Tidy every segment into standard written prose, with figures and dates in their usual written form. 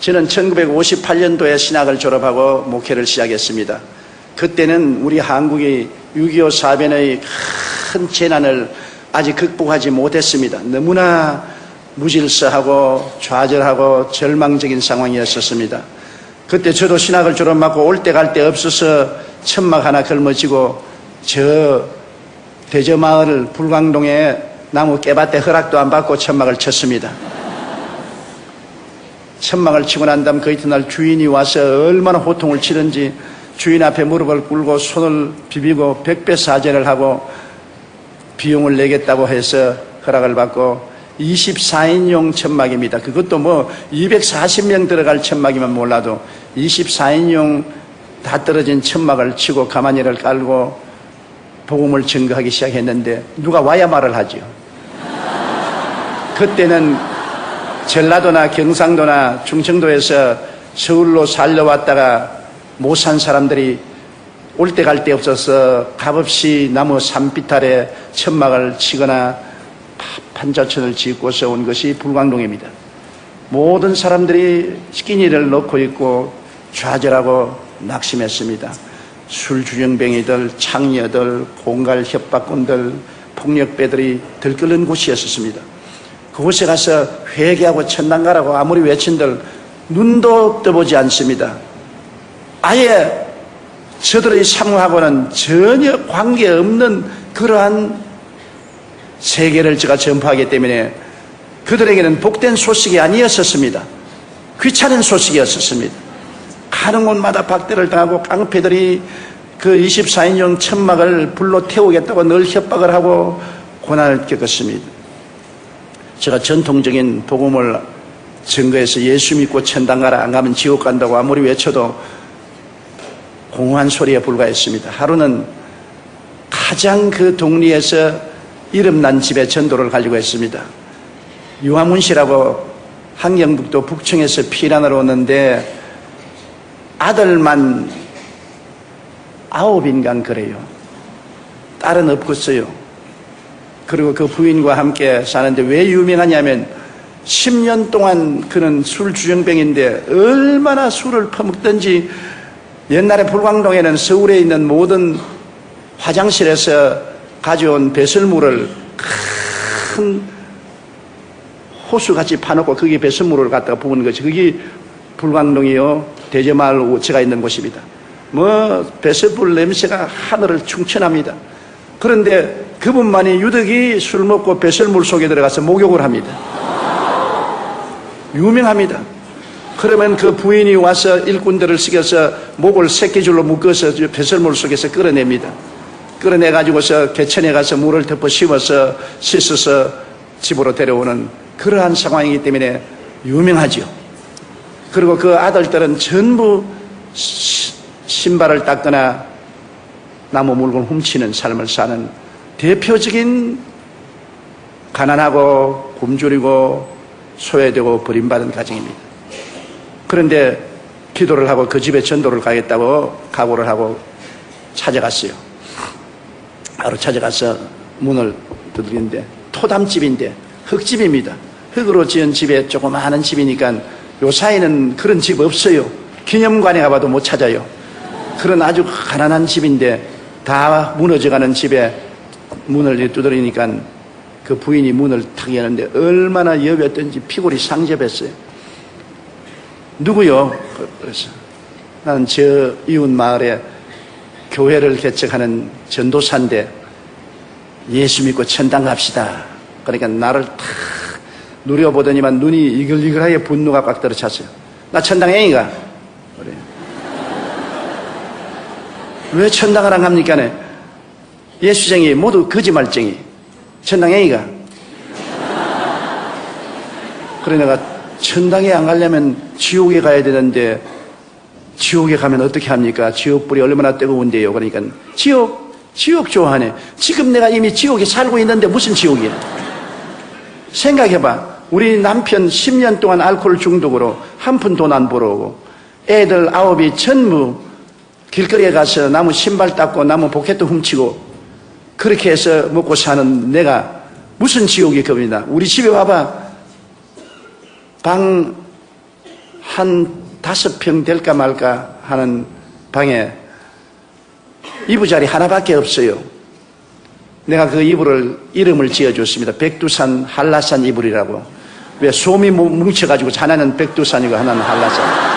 저는 1958년도에 신학을 졸업하고 목회를 시작했습니다. 그때는 우리 한국이 6.25 사변의 큰 재난을 아직 극복하지 못했습니다. 너무나 무질서하고 좌절하고 절망적인 상황이었었습니다. 그때 저도 신학을 졸업하고 올 때 갈 데 없어서 천막 하나 걸머지고 저 대저마을 불광동에 나무 깨밭에 허락도 안 받고 천막을 쳤습니다. 천막을 치고 난 다음 그 이튿날 주인이 와서 얼마나 호통을 치든지 주인 앞에 무릎을 꿇고 손을 비비고 백배사죄를 하고 비용을 내겠다고 해서 허락을 받고 24인용 천막입니다. 그것도 뭐 240명 들어갈 천막이면 몰라도 24인용 다 떨어진 천막을 치고 가마니를 깔고 복음을 증거하기 시작했는데 누가 와야 말을 하죠. 그때는 전라도나 경상도나 충청도에서 서울로 살려왔다가 못 산 사람들이 올 때 갈 데 없어서 값없이 나무 산비탈에 천막을 치거나 판자촌을 짓고서 온 것이 불광동입니다. 모든 사람들이 끼니를 넣고 있고 좌절하고 낙심했습니다. 술주정뱅이들, 창녀들, 공갈 협박꾼들, 폭력배들이 들끓는 곳이었습니다. 그곳에 가서 회개하고 천당 가라고 아무리 외친들 눈도 떠보지 않습니다. 아예 저들의 삶하고는 전혀 관계없는 그러한 세계를 제가 전파하기 때문에 그들에게는 복된 소식이 아니었었습니다. 귀찮은 소식이었었습니다. 가는 곳마다 박대를 당하고 깡패들이 그 24인용 천막을 불로 태우겠다고 늘 협박을 하고 고난을 겪었습니다. 제가 전통적인 복음을 증거해서 예수 믿고 천당 가라, 안 가면 지옥 간다고 아무리 외쳐도 공허한 소리에 불과했습니다. 하루는 가장 그 동리에서 이름난 집에 전도를 가려고 했습니다. 유화문 씨라고 한경북도 북청에서 피난을 오는데 아들만 9인간 그래요. 딸은 없겠어요. 그리고 그 부인과 함께 사는데 왜 유명하냐면 10년 동안 그는 술주정뱅인데 얼마나 술을 퍼먹든지 옛날에 불광동에는 서울에 있는 모든 화장실에서 가져온 배설물을 큰 호수같이 파놓고 거기에 배설물을 갖다가 부은 것이 그게 불광동이요 대저마을 우체가 있는 곳입니다. 뭐 배설물 냄새가 하늘을 충천합니다. 그런데 그분만이 유독이 술 먹고 배설물 속에 들어가서 목욕을 합니다. 유명합니다. 그러면 그 부인이 와서 일꾼들을 시켜서 목을 새끼줄로 묶어서 배설물 속에서 끌어냅니다. 끌어내가지고서 개천에 가서 물을 덮어 씌워서 씻어서 집으로 데려오는 그러한 상황이기 때문에 유명하죠. 그리고 그 아들들은 전부 신발을 닦거나 나무 물건 훔치는 삶을 사는 대표적인 가난하고 굶주리고 소외되고 버림받은 가정입니다. 그런데 기도를 하고 그 집에 전도를 가겠다고 각오를 하고 찾아갔어요. 바로 찾아가서 문을 두드리는데 토담집인데 흙집입니다. 흙으로 지은 집에 조그마한 집이니까 요 사이는 그런 집 없어요. 기념관에 가봐도 못 찾아요. 그런 아주 가난한 집인데 다 무너져가는 집에 문을 두드리니까 그 부인이 문을 탁 여는데 얼마나 여겼던지 피골이 상접했어요. 누구요? 그래서 나는 저 이웃 마을에 교회를 개척하는 전도사인데 예수 믿고 천당 갑시다. 그러니까 나를 탁 누려보더니만 눈이 이글이글하게 분노가 꽉 들어찼어요. 나 천당 애인가? 그래. 왜 천당을 안 갑니까? 예수쟁이 모두 거짓말쟁이. 천당 애인가? 그래 내가 천당에 안 가려면 지옥에 가야 되는데 지옥에 가면 어떻게 합니까? 지옥불이 얼마나 뜨거운데요. 그러니까 지옥 좋아하네. 지금 내가 이미 지옥에 살고 있는데 무슨 지옥이야? 생각해봐. 우리 남편 10년 동안 알코올 중독으로 한 푼 돈 안 벌어오고 애들 9이 전부 길거리에 가서 나무 신발 닦고 나무 포켓도 훔치고 그렇게 해서 먹고 사는 내가 무슨 지옥이 겁니다. 우리 집에 와봐. 방 한 5평 될까 말까 하는 방에 이부자리 하나밖에 없어요. 내가 그 이름을 지어줬습니다. 백두산 한라산 이불이라고. 왜 솜이 뭉쳐가지고 하나는 백두산이고 하나는 한라산.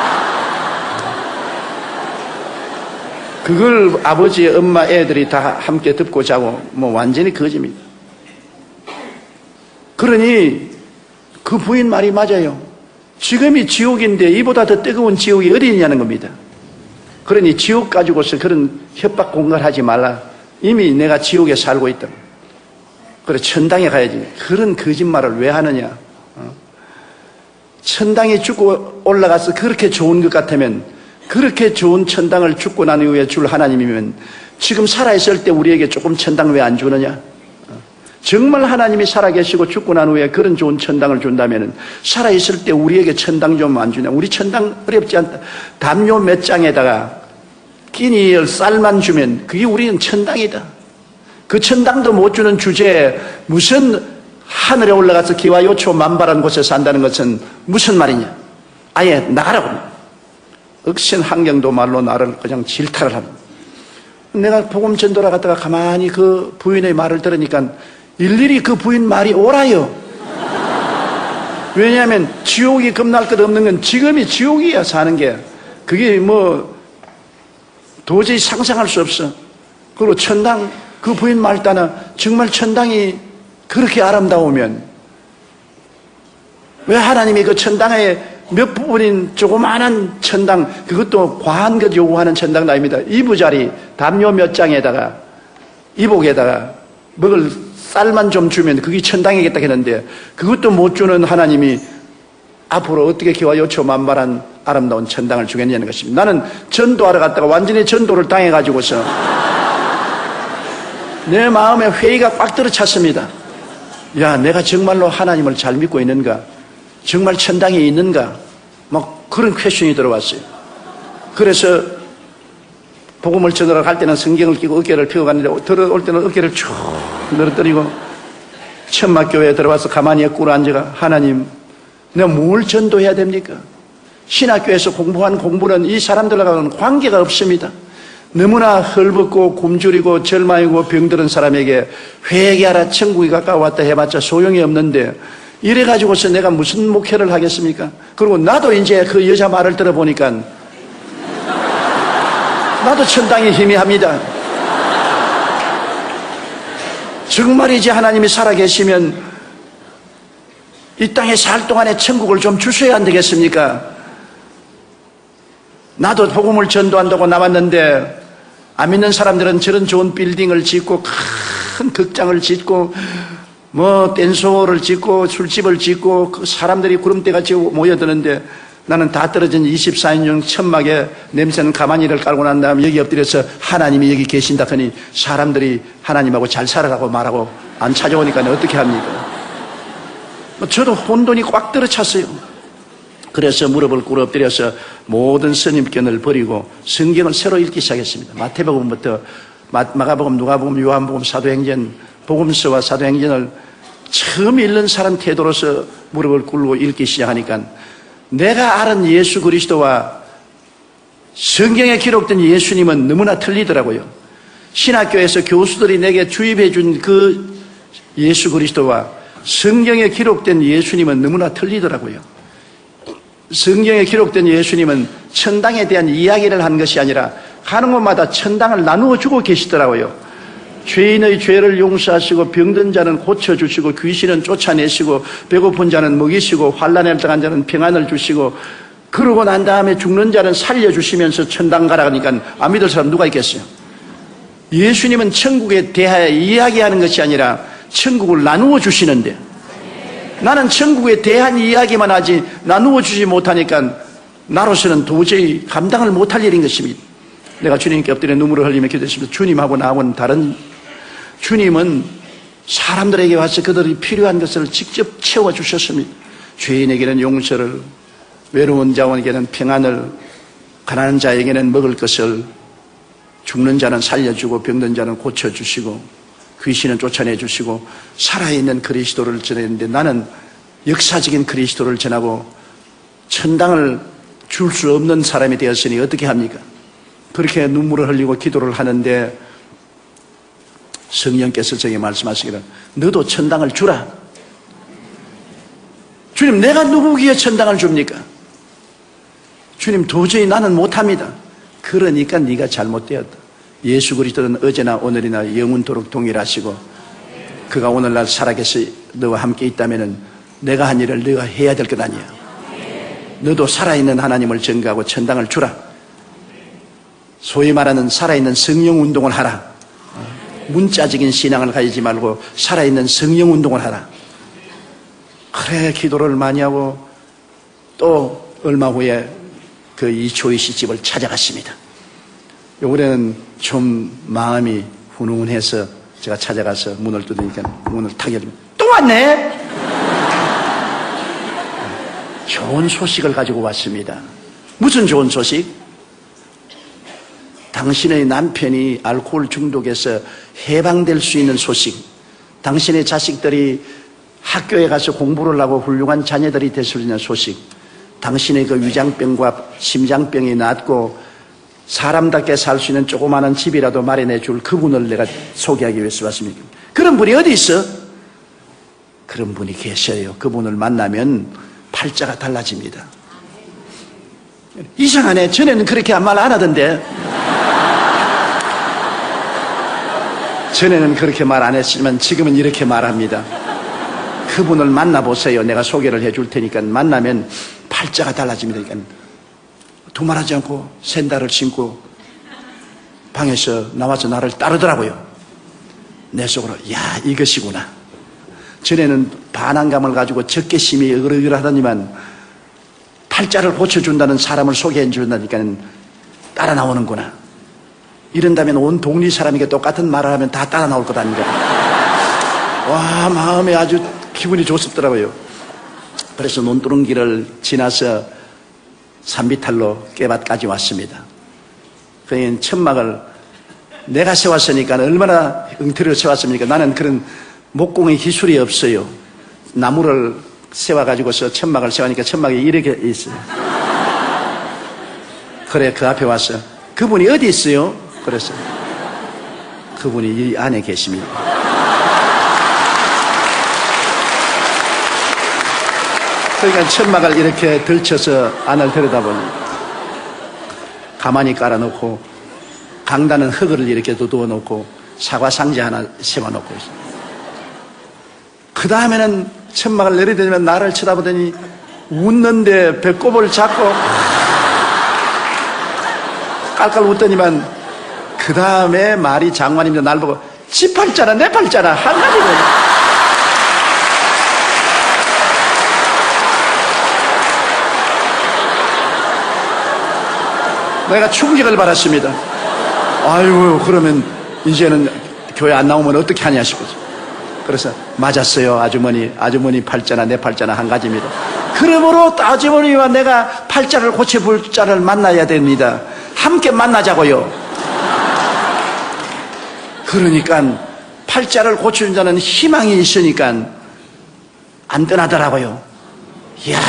그걸 아버지, 엄마, 애들이 다 함께 듣고 자고 뭐 완전히 거짓입니다. 그러니 그 부인 말이 맞아요. 지금이 지옥인데 이보다 더 뜨거운 지옥이 어디 있냐는 겁니다. 그러니 지옥 가지고서 그런 협박 공갈하지 말라. 이미 내가 지옥에 살고 있다. 그래 천당에 가야지. 그런 거짓말을 왜 하느냐. 천당에 죽고 올라가서 그렇게 좋은 것 같으면, 그렇게 좋은 천당을 죽고 난 이후에 줄 하나님이면 지금 살아있을 때 우리에게 조금 천당 왜 안 주느냐. 정말 하나님이 살아계시고 죽고 난 후에 그런 좋은 천당을 준다면 살아있을 때 우리에게 천당 좀 안 주냐. 우리 천당 어렵지 않다. 담요 몇 장에다가 끼니 쌀만 주면 그게 우리는 천당이다. 그 천당도 못 주는 주제에 무슨 하늘에 올라가서 기와 요초 만발한 곳에 산다는 것은 무슨 말이냐. 아예 나가라고. 억신 환경도 말로 나를 그냥 질타를 합니다. 내가 복음 전도라 갔다가 가만히 그 부인의 말을 들으니까 일일이 그 부인 말이 옳아요. 왜냐하면 지옥이 겁날 것 없는 건 지금이 지옥이야. 사는 게 그게 뭐 도저히 상상할 수 없어. 그리고 천당, 그 부인 말 따나 정말 천당이 그렇게 아름다우면 왜 하나님이 그 천당에 몇 부분인 조그마한 천당, 그것도 과한 것 요구하는 천당도 아닙니다. 이부자리 담요 몇 장에다가 이복에다가 먹을 쌀만 좀 주면 그게 천당이겠다 했는데 그것도 못 주는 하나님이 앞으로 어떻게 기와 요초 만발한 아름다운 천당을 주겠냐는 것입니다. 나는 전도하러 갔다가 완전히 전도를 당해가지고서 내 마음에 회의가 꽉 들어찼습니다. 야, 내가 정말로 하나님을 잘 믿고 있는가? 정말 천당에 있는가? 막 그런 퀘션이 들어왔어요. 그래서 복음을 전하러 갈 때는 성경을 끼고 어깨를 펴고갔는데 들어올 때는 어깨를 쭉 늘어뜨리고 천막교회에 들어와서 가만히 꿇어 앉아가 하나님, 내가 뭘 전도해야 됩니까? 신학교에서 공부한 공부는 이 사람들과는 관계가 없습니다. 너무나 헐벗고 굶주리고 절망이고 병들은 사람에게 회개하라 천국이 가까워왔다 해봤자 소용이 없는데 이래가지고서 내가 무슨 목회를 하겠습니까? 그리고 나도 이제 그 여자 말을 들어보니까 나도 천당이 희미합니다. 정말이지 하나님이 살아계시면 이 땅에 살 동안에 천국을 좀 주셔야 안 되겠습니까? 나도 복음을 전도한다고 나왔는데 안 믿는 사람들은 저런 좋은 빌딩을 짓고 큰 극장을 짓고 뭐 댄스홀을 짓고 술집을 짓고 그 사람들이 구름대같이 모여드는데 나는 다 떨어진 24인용 천막에 냄새는 가만히를 깔고 난 다음에 여기 엎드려서 하나님이 여기 계신다 하니 사람들이 하나님하고 잘 살아라고 말하고 안 찾아오니까 어떻게 합니까? 저도 혼돈이 꽉 들어찼어요. 그래서 무릎을 꿇어 엎드려서 모든 선입견을 버리고 성경을 새로 읽기 시작했습니다. 마태복음부터 마가복음, 누가복음, 요한복음, 사도행전, 복음서와 사도행전을 처음 읽는 사람 태도로서 무릎을 꿇고 읽기 시작하니까 내가 아는 예수 그리스도와 성경에 기록된 예수님은 너무나 틀리더라고요. 신학교에서 교수들이 내게 주입해 준 그 예수 그리스도와 성경에 기록된 예수님은 너무나 틀리더라고요. 성경에 기록된 예수님은 천당에 대한 이야기를 한 것이 아니라 가는 곳마다 천당을 나누어 주고 계시더라고요. 죄인의 죄를 용서하시고 병든 자는 고쳐주시고 귀신은 쫓아내시고 배고픈 자는 먹이시고 환난에 들어간 자는 평안을 주시고 그러고 난 다음에 죽는 자는 살려주시면서 천당 가라니까 안 믿을 사람 누가 있겠어요? 예수님은 천국에 대하여 이야기하는 것이 아니라 천국을 나누어 주시는데 나는 천국에 대한 이야기만 하지 나누어 주지 못하니까 나로서는 도저히 감당을 못할 일인 것입니다. 내가 주님께 엎드려 눈물을 흘리며 기도했습니다. 주님하고 나하고는 다른, 주님은 사람들에게 와서 그들이 필요한 것을 직접 채워주셨습니다. 죄인에게는 용서를, 외로운 자원에게는 평안을, 가난한 자에게는 먹을 것을, 죽는 자는 살려주고 병든 자는 고쳐주시고 귀신은 쫓아내주시고 살아있는 그리스도를 전했는데 나는 역사적인 그리스도를 전하고 천당을 줄 수 없는 사람이 되었으니 어떻게 합니까? 그렇게 눈물을 흘리고 기도를 하는데 성령께서 저에게 말씀하시기를 너도 천당을 주라. 주님, 내가 누구기에 천당을 줍니까? 주님, 도저히 나는 못합니다. 그러니까 네가 잘못되었다. 예수 그리스도는 어제나 오늘이나 영원토록 동일하시고 그가 오늘날 살아계셔 너와 함께 있다면 내가 한 일을 네가 해야 될 것 아니야. 너도 살아있는 하나님을 전가하고 천당을 주라. 소위 말하는 살아있는 성령 운동을 하라. 문자적인 신앙을 가지지 말고 살아있는 성령 운동을 하라. 그래 기도를 많이 하고 또 얼마 후에 그 이초희 씨 집을 찾아갔습니다. 요번에는 좀 마음이 훈훈해서 제가 찾아가서 문을 두드리니까 문을 탁 열면 또 왔네? 좋은 소식을 가지고 왔습니다. 무슨 좋은 소식? 당신의 남편이 알코올 중독에서 해방될 수 있는 소식, 당신의 자식들이 학교에 가서 공부를 하고 훌륭한 자녀들이 될 수 있는 소식, 당신의 그 위장병과 심장병이 낫고 사람답게 살 수 있는 조그마한 집이라도 마련해 줄 그분을 내가 소개하기 위해서 왔습니다. 그런 분이 어디 있어? 그런 분이 계셔요. 그분을 만나면 팔자가 달라집니다. 이상하네. 전에는 그렇게 말 안 하던데. 전에는 그렇게 말 안 했지만 지금은 이렇게 말합니다. 그분을 만나보세요. 내가 소개를 해줄 테니까 만나면 팔자가 달라집니다. 그러니까 두말하지 않고 샌들을 신고 방에서 나와서 나를 따르더라고요. 내 속으로 야 이것이구나. 전에는 반항감을 가지고 적개심이 으르으르하더니만 팔자를 고쳐준다는 사람을 소개해 준다니까 따라 나오는구나. 이런다면 온 동리 사람에게 똑같은 말을 하면 다 따라 나올 것 아닌가. 와, 마음에 아주 기분이 좋습더라고요. 그래서 논두렁길을 지나서 산비탈로 깨밭까지 왔습니다. 그러니 천막을 내가 세웠으니까 얼마나 엉터리로 세웠습니까? 나는 그런 목공의 기술이 없어요. 나무를 세워가지고서 천막을 세우니까 천막이 이렇게 있어요. 그래 그 앞에 와서 그분이 어디 있어요? 그래서 그분이 이 안에 계십니다. 그러니까 천막을 이렇게 들쳐서 안을 들여다보니 가만히 깔아놓고 강다는 흙을 이렇게 두어 놓고 사과 상자 하나 세워놓고 있어요. 그 다음에는 천막을 내려다니면 나를 쳐다보더니 웃는데 배꼽을 잡고 깔깔 웃더니만 그 다음에 말이 장관입니다. 날 보고 지 팔자나 내 팔자나 한 가지는 내가 충격을 받았습니다. 아이고 그러면 이제는 교회 안 나오면 어떻게 하냐 싶어서 그래서 맞았어요. 아주머니 팔자나 내 팔자나 한 가지입니다. 그러므로 아주머니와 내가 팔자를 고쳐볼 자를 만나야 됩니다. 함께 만나자고요. 그러니까 팔자를 고치는 자는 희망이 있으니까 안 떠나더라고요. 이야,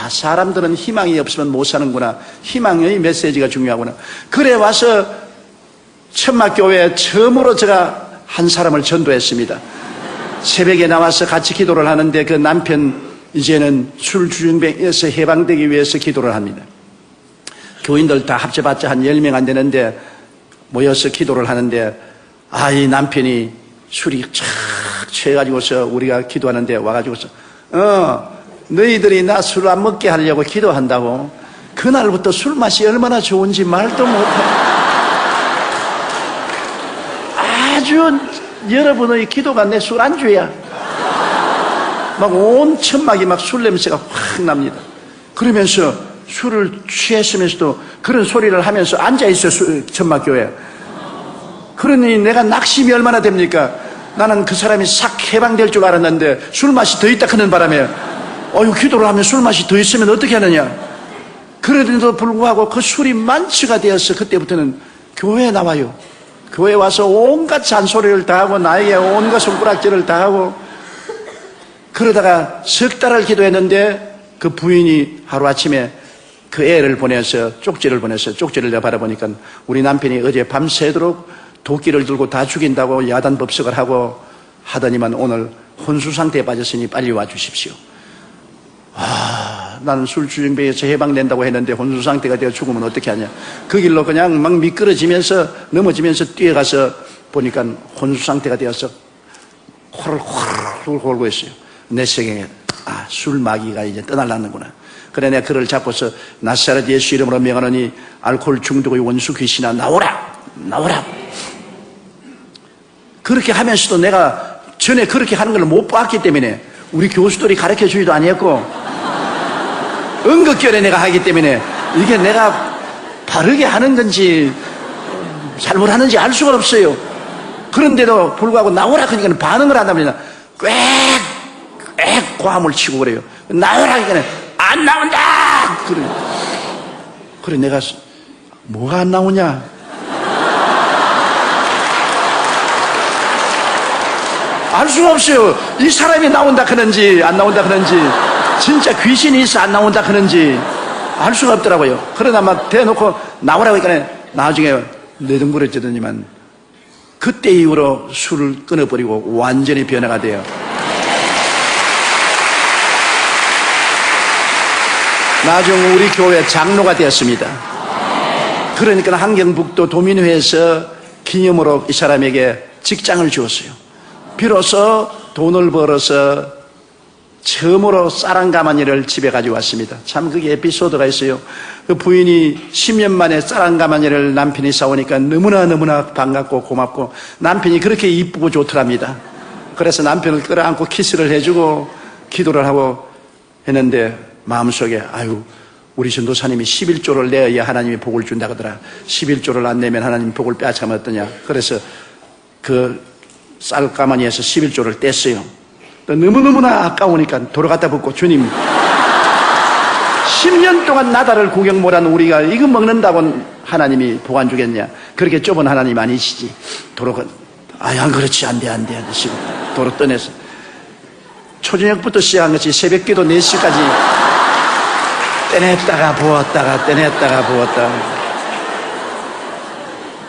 사람들은 희망이 없으면 못 사는구나. 희망의 메시지가 중요하구나. 그래 와서 천막교회에 처음으로 제가 한 사람을 전도했습니다. 새벽에 나와서 같이 기도를 하는데 그 남편 이제는 술주정병에서 해방되기 위해서 기도를 합니다. 교인들 다 합쳐봤자 한 10명 안 되는데 모여서 기도를 하는데 이 남편이 술이 착 취해가지고서 우리가 기도하는데 와가지고서 너희들이 나 술 안 먹게 하려고 기도한다고. 그날부터 술 맛이 얼마나 좋은지 말도 못해. 아주 여러분의 기도가 내 술안주야. 막 온 천막이 막 술 냄새가 확 납니다. 그러면서 술을 취했으면서도 그런 소리를 하면서 앉아있어 천막교회. 그러니 내가 낙심이 얼마나 됩니까? 나는 그 사람이 싹 해방될 줄 알았는데 술맛이 더 있다 하는 바람에 기도를 하면 술맛이 더 있으면 어떻게 하느냐. 그래도 불구하고 그 술이 만취가 되어서 그때부터는 교회에 나와요. 교회에 와서 온갖 잔소리를 다 하고 나에게 온갖 손가락질을 다 하고 그러다가 석 달을 기도했는데 그 부인이 하루아침에 그 애를 보내서 쪽지를 보냈어요. 쪽지를 내가 바라보니까 우리 남편이 어제 밤새도록 도끼를 들고 다 죽인다고 야단법석을 하고 하더니만 오늘 혼수 상태에 빠졌으니 빨리 와주십시오. 나는 술주정뱅이에서 해방된다고 했는데 혼수 상태가 되어 죽으면 어떻게 하냐. 그 길로 그냥 막 미끄러지면서 넘어지면서 뛰어가서 보니까 혼수 상태가 되어서 코를 홀 골고 있어요. 내 생각에 술 마귀가 이제 떠날라는구나. 그래 내가 그를 잡고서 나사렛 예수 이름으로 명하노니 알코올 중독의 원수 귀신아 나오라. 그렇게 하면서도 내가 전에 그렇게 하는 걸 못 봤기 때문에 우리 교수들이 가르쳐 주지도 아니었고 은극결에 내가 하기 때문에 이게 내가 바르게 하는 건지 잘못하는지 알 수가 없어요. 그런데도 불구하고 나오라 그러니까 반응을 한다면 꽥 고함을 치고 그래요. 나오라 그러니까 안 나온다. 그래 내가 뭐가 안 나오냐? 알 수가 없어요. 이 사람이 나온다 그런지 안 나온다 그런지 진짜 귀신이 있어 안 나온다 그런지 알 수가 없더라고요. 그러나 막 대놓고 나오라고 하니까 나중에 내등부러지더니만 그때 이후로 술을 끊어버리고 완전히 변화가 돼요. 나중 우리 교회 장로가 되었습니다. 그러니까 한경북도 도민회에서 기념으로 이 사람에게 직장을 주었어요. 비로소 돈을 벌어서 처음으로 쌀한가마니를 집에 가져왔습니다. 참 그게 에피소드가 있어요. 그 부인이 10년 만에 쌀한가마니를 남편이 사오니까 너무나 반갑고 고맙고 남편이 그렇게 이쁘고 좋더랍니다. 그래서 남편을 끌어안고 키스를 해주고 기도를 하고 했는데 마음속에 우리 전도사님이 11조를 내어야 하나님이 복을 준다 그러더라. 11조를 안 내면 하나님이 복을 빼앗으면 어떠냐. 그래서 그 쌀가마니에서 11조를 뗐어요. 너무너무나 아까우니까 도로 갖다 붓고 주님 10년 동안 나다를 구경 못한 우리가 이거 먹는다고 하나님이 복 안 주겠냐. 그렇게 좁은 하나님 아니시지. 도로가 그렇지 안 돼 지금 도로 떠내서 초저녁부터 시작한 것이 새벽기도 4시까지 떼냈다가 부었다가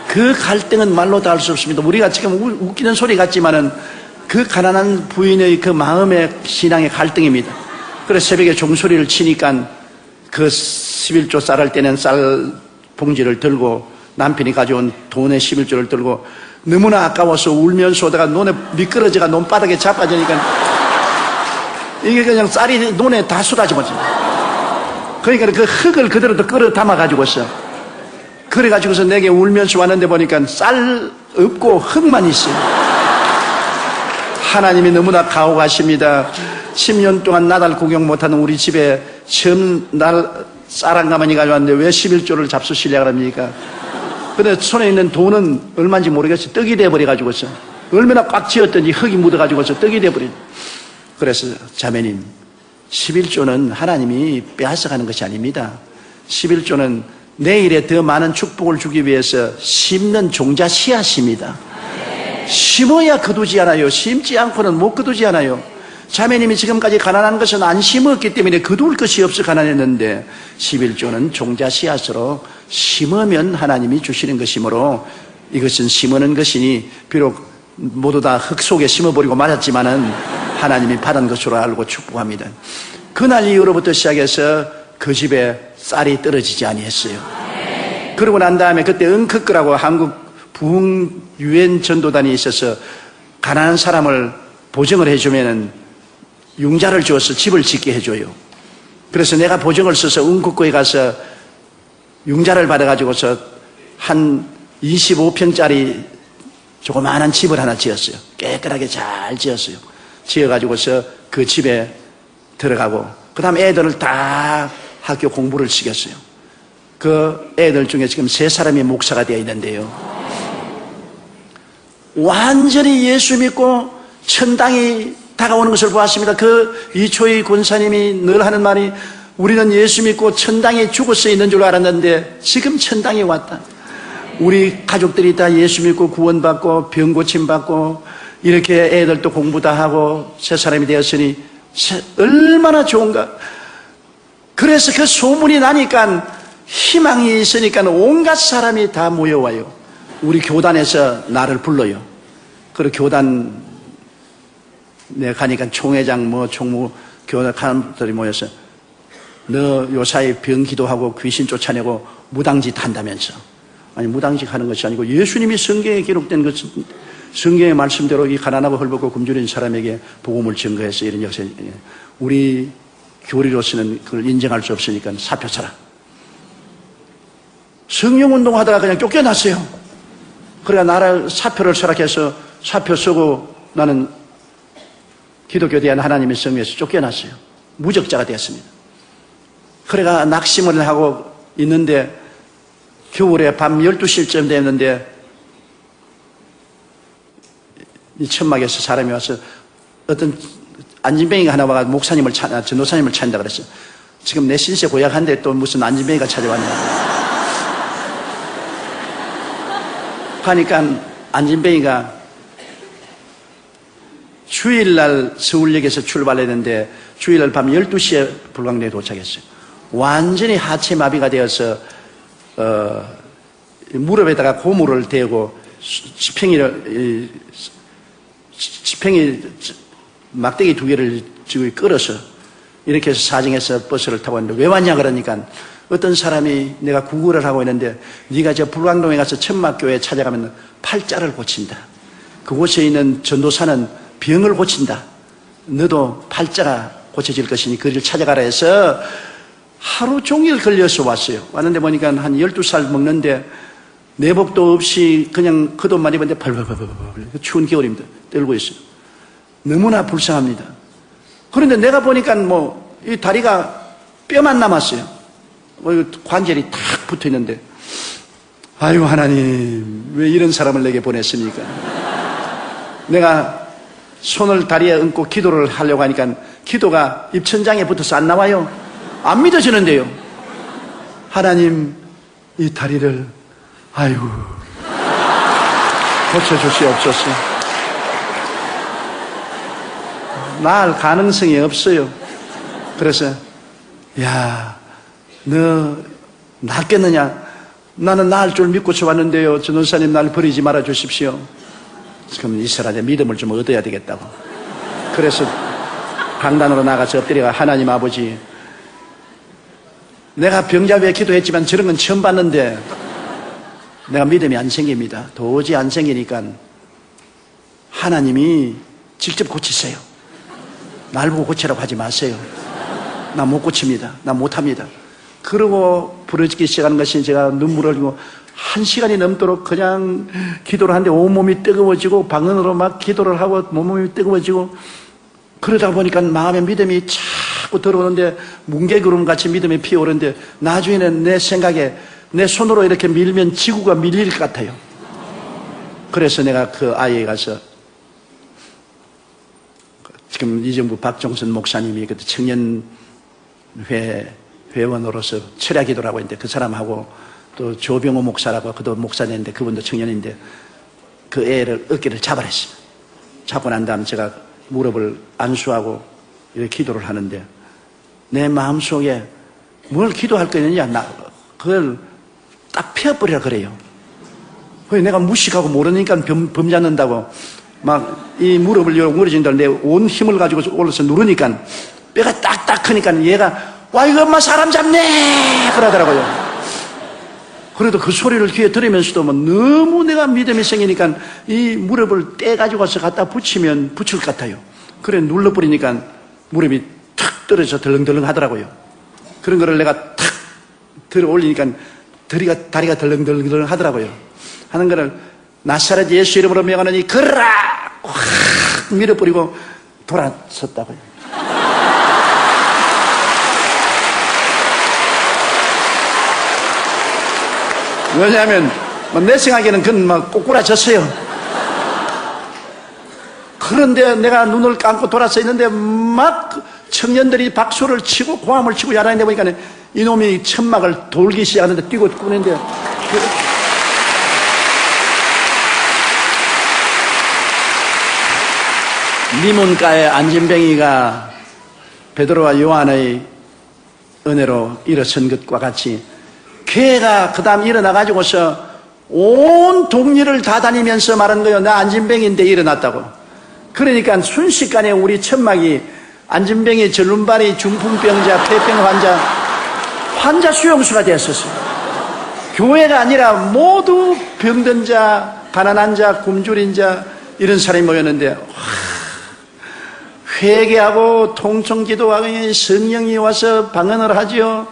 그 갈등은 말로도 할 수 없습니다. 우리가 지금 웃기는 소리 같지만은 그 가난한 부인의 그 마음의 신앙의 갈등입니다. 그래서 새벽에 종소리를 치니까 그 11조 쌀을 떼는 쌀 봉지를 들고 남편이 가져온 돈의 11조를 들고 너무나 아까워서 울면서 오다가 논에 미끄러져가 논바닥에 자빠지니까 이게 그냥 쌀이 논에 다 쏟아져버렸어요. 그러니까 그 흙을 그대로 또 끌어 담아가지고서 그래가지고서 내게 울면서 왔는데 보니까 쌀 없고 흙만 있어요. 하나님이 너무나 가혹하십니다. 10년 동안 나달 구경 못하는 우리 집에 처음 쌀 한 가마니 가져왔는데 왜 11조를 잡수시려고 합니까? 근데 손에 있는 돈은 얼마인지 모르겠어요. 떡이 돼버려가지고서 얼마나 꽉 쥐었던지 흙이 묻어가지고서 떡이 돼버린. 그래서 자매님 11조는 하나님이 빼앗아가는 것이 아닙니다. 11조는 내일에 더 많은 축복을 주기 위해서 심는 종자 씨앗입니다. 심어야 거두지 않아요. 심지 않고는 못 거두지 않아요. 자매님이 지금까지 가난한 것은 안 심었기 때문에 거둘 것이 없어 가난했는데 11조는 종자 씨앗으로 심으면 하나님이 주시는 것이므로 이것은 심어는 것이니 비록 모두 다 흙 속에 심어버리고 말았지만은 하나님이 받은 것으로 알고 축복합니다. 그날 이후로부터 시작해서 그 집에 쌀이 떨어지지 아니했어요. 그러고 난 다음에 그때 은크크라고 한국 부흥 유엔 전도단이 있어서 가난한 사람을 보증을 해주면은 융자를 주어서 집을 짓게 해줘요. 그래서 내가 보증을 써서 은크크에 가서 융자를 받아가지고서 한 25평짜리 조그마한 집을 하나 지었어요. 깨끗하게 잘 지었어요. 지어가지고서 그 집에 들어가고 그 다음 애들을 다 학교 공부를 시켰어요. 그 애들 중에 지금 3사람이 목사가 되어 있는데요. 완전히 예수 믿고 천당이 다가오는 것을 보았습니다. 그 이초희 권사님이 늘 하는 말이 우리는 예수 믿고 천당에 죽어서 있는 줄 알았는데 지금 천당이 왔다. 우리 가족들이 다 예수 믿고 구원받고 병 고침받고 이렇게 애들도 공부 다 하고 새 사람이 되었으니 얼마나 좋은가. 그래서 그 소문이 나니까 희망이 있으니까 온갖 사람이 다 모여와요. 우리 교단에서 나를 불러요. 그리고 교단 내가 가니까 총회장 총무 교단 사람들이 모여서 너 요사이 병 기도하고 귀신 쫓아내고 무당짓 한다면서. 아니 무당짓 하는 것이 아니고 예수님이 성경에 기록된 그 성경의 말씀대로 이 가난하고 헐벗고 굶주린 사람에게 복음을 증거해서 이런 역사에 우리 교리로서는 그걸 인정할 수 없으니까 사표 쳐라. 성령운동 하다가 그냥 쫓겨났어요. 그래가 나를 사표를 서락해서 사표 쓰고 나는 기독교에 대한 하나님의 성에서 쫓겨났어요. 무적자가 되었습니다. 그래가 낙심을 하고 있는데 겨울에 밤 12시쯤 됐는데 이 천막에서 사람이 와서 어떤 안진뱅이가 하나 와가 목사님을 전도사님을 찾는다 그랬어요. 지금 내 신세 고약한데 또 무슨 안진뱅이가 찾아왔냐. 하니까 안진뱅이가 주일날 서울역에서 출발했는데 주일날 밤 12시에 불광동에 도착했어요. 완전히 하체 마비가 되어서 무릎에다가 고무를 대고 지팽이 막대기 2개를 지고 끌어서 이렇게 해서 사정해서 버스를 타고 왔는데 왜 왔냐 그러니까 어떤 사람이 내가 구걸을 하고 있는데 네가 저 불광동에 가서 천막교회 찾아가면 팔자를 고친다. 그곳에 있는 전도사는 병을 고친다. 너도 팔자가 고쳐질 것이니 그를 찾아가라 해서 하루 종일 걸려서 왔어요. 왔는데 보니까 한 12살 먹는데 내복도 없이 그냥 겉옷만 입었는데 벌벌벌벌 추운 겨울입니다. 떨고 있어요. 너무나 불쌍합니다. 그런데 내가 보니까 이 다리가 뼈만 남았어요. 관절이 탁 붙어 있는데, 아이고, 하나님, 왜 이런 사람을 내게 보냈습니까? 내가 손을 다리에 얹고 기도를 하려고 하니까 기도가 입천장에 붙어서 안 나와요. 안 믿어지는데요. 하나님, 이 다리를, 아이고, 고쳐주시옵소서. 나을 가능성이 없어요. 그래서, 야, 너 낫겠느냐? 나는 나을 줄 믿고서 왔는데요. 전도사님 날 버리지 말아 주십시오. 그럼 이 사람의 믿음을 좀 얻어야 되겠다고. 그래서 강단으로 나가서 엎드려가 하나님 아버지, 내가 병자위에 기도했지만 저런 건 처음 봤는데 내가 믿음이 안 생깁니다. 도저히 안 생기니까 하나님이 직접 고치세요. 날 보고 고치라고 하지 마세요. 나 못 고칩니다. 나 못합니다. 그러고 부러지기 시작하는 것이 제가 눈물을 흘리고 1시간이 넘도록 그냥 기도를 하는데 온몸이 뜨거워지고 방언으로 막 기도를 하고 온몸이 뜨거워지고 그러다 보니까 마음의 믿음이 자꾸 들어오는데 뭉게구름같이 믿음이 피어오르는데 나중에는 내 생각에 내 손으로 이렇게 밀면 지구가 밀릴 것 같아요. 그래서 내가 그 아이에 가서 지금 이정부 박종선 목사님이 그때 청년회 회원으로서 철야 기도를 하고 있는데 그 사람하고 또 조병호 목사라고 그도 목사인데 그분도 청년인데 그 애를 어깨를 잡아냈습니다. 잡고 난 다음 제가 무릎을 안수하고 이렇게 기도를 하는데 내 마음속에 뭘 기도할 거냐 그걸 딱 펴버리라 그래요. 그래서 내가 무식하고 모르니까 범잡는다고 막 이 무릎을 오므려진다 내 온 힘을 가지고 올라서 누르니까 뼈가 딱딱 크니까 얘가 와 이거 엄마 사람 잡네 그러더라고요. 그래도 그 소리를 귀에 들으면서도 너무 내가 믿음이 생기니까 이 무릎을 떼가지고 와서 갖다 붙이면 붙일 것 같아요. 그래 눌러버리니까 무릎이 탁 떨어져 덜렁덜렁 하더라고요. 그런 거를 내가 탁 들어 올리니까 다리가 덜렁덜렁 하더라고요. 하는 거를 나사렛 예수 이름으로 명하노니 걸어라 확 밀어버리고 돌아섰다고요. 왜냐하면 내 생각에는 그건 막 꼬꾸라졌어요. 그런데 내가 눈을 감고 돌아서 있는데 막 청년들이 박수를 치고 고함을 치고 야단인데 보니까 이놈이 천막을 돌기 시작하는데 뛰고 꾸는데 미문가의 안진뱅이가 베드로와 요한의 은혜로 일어선 것과 같이 걔가 그 다음 일어나가지고서 온 동리를 다 다니면서 말한 거예요. 나 안진병인데 일어났다고. 그러니까 순식간에 우리 천막이 안진병이, 절름발이, 중풍병자, 폐병 환자 수용소가 되었었어요. 교회가 아니라 모두 병든 자, 가난한 자, 굶주린 자 이런 사람이 모였는데 회개하고 통성기도하고 성령이 와서 방언을 하지요.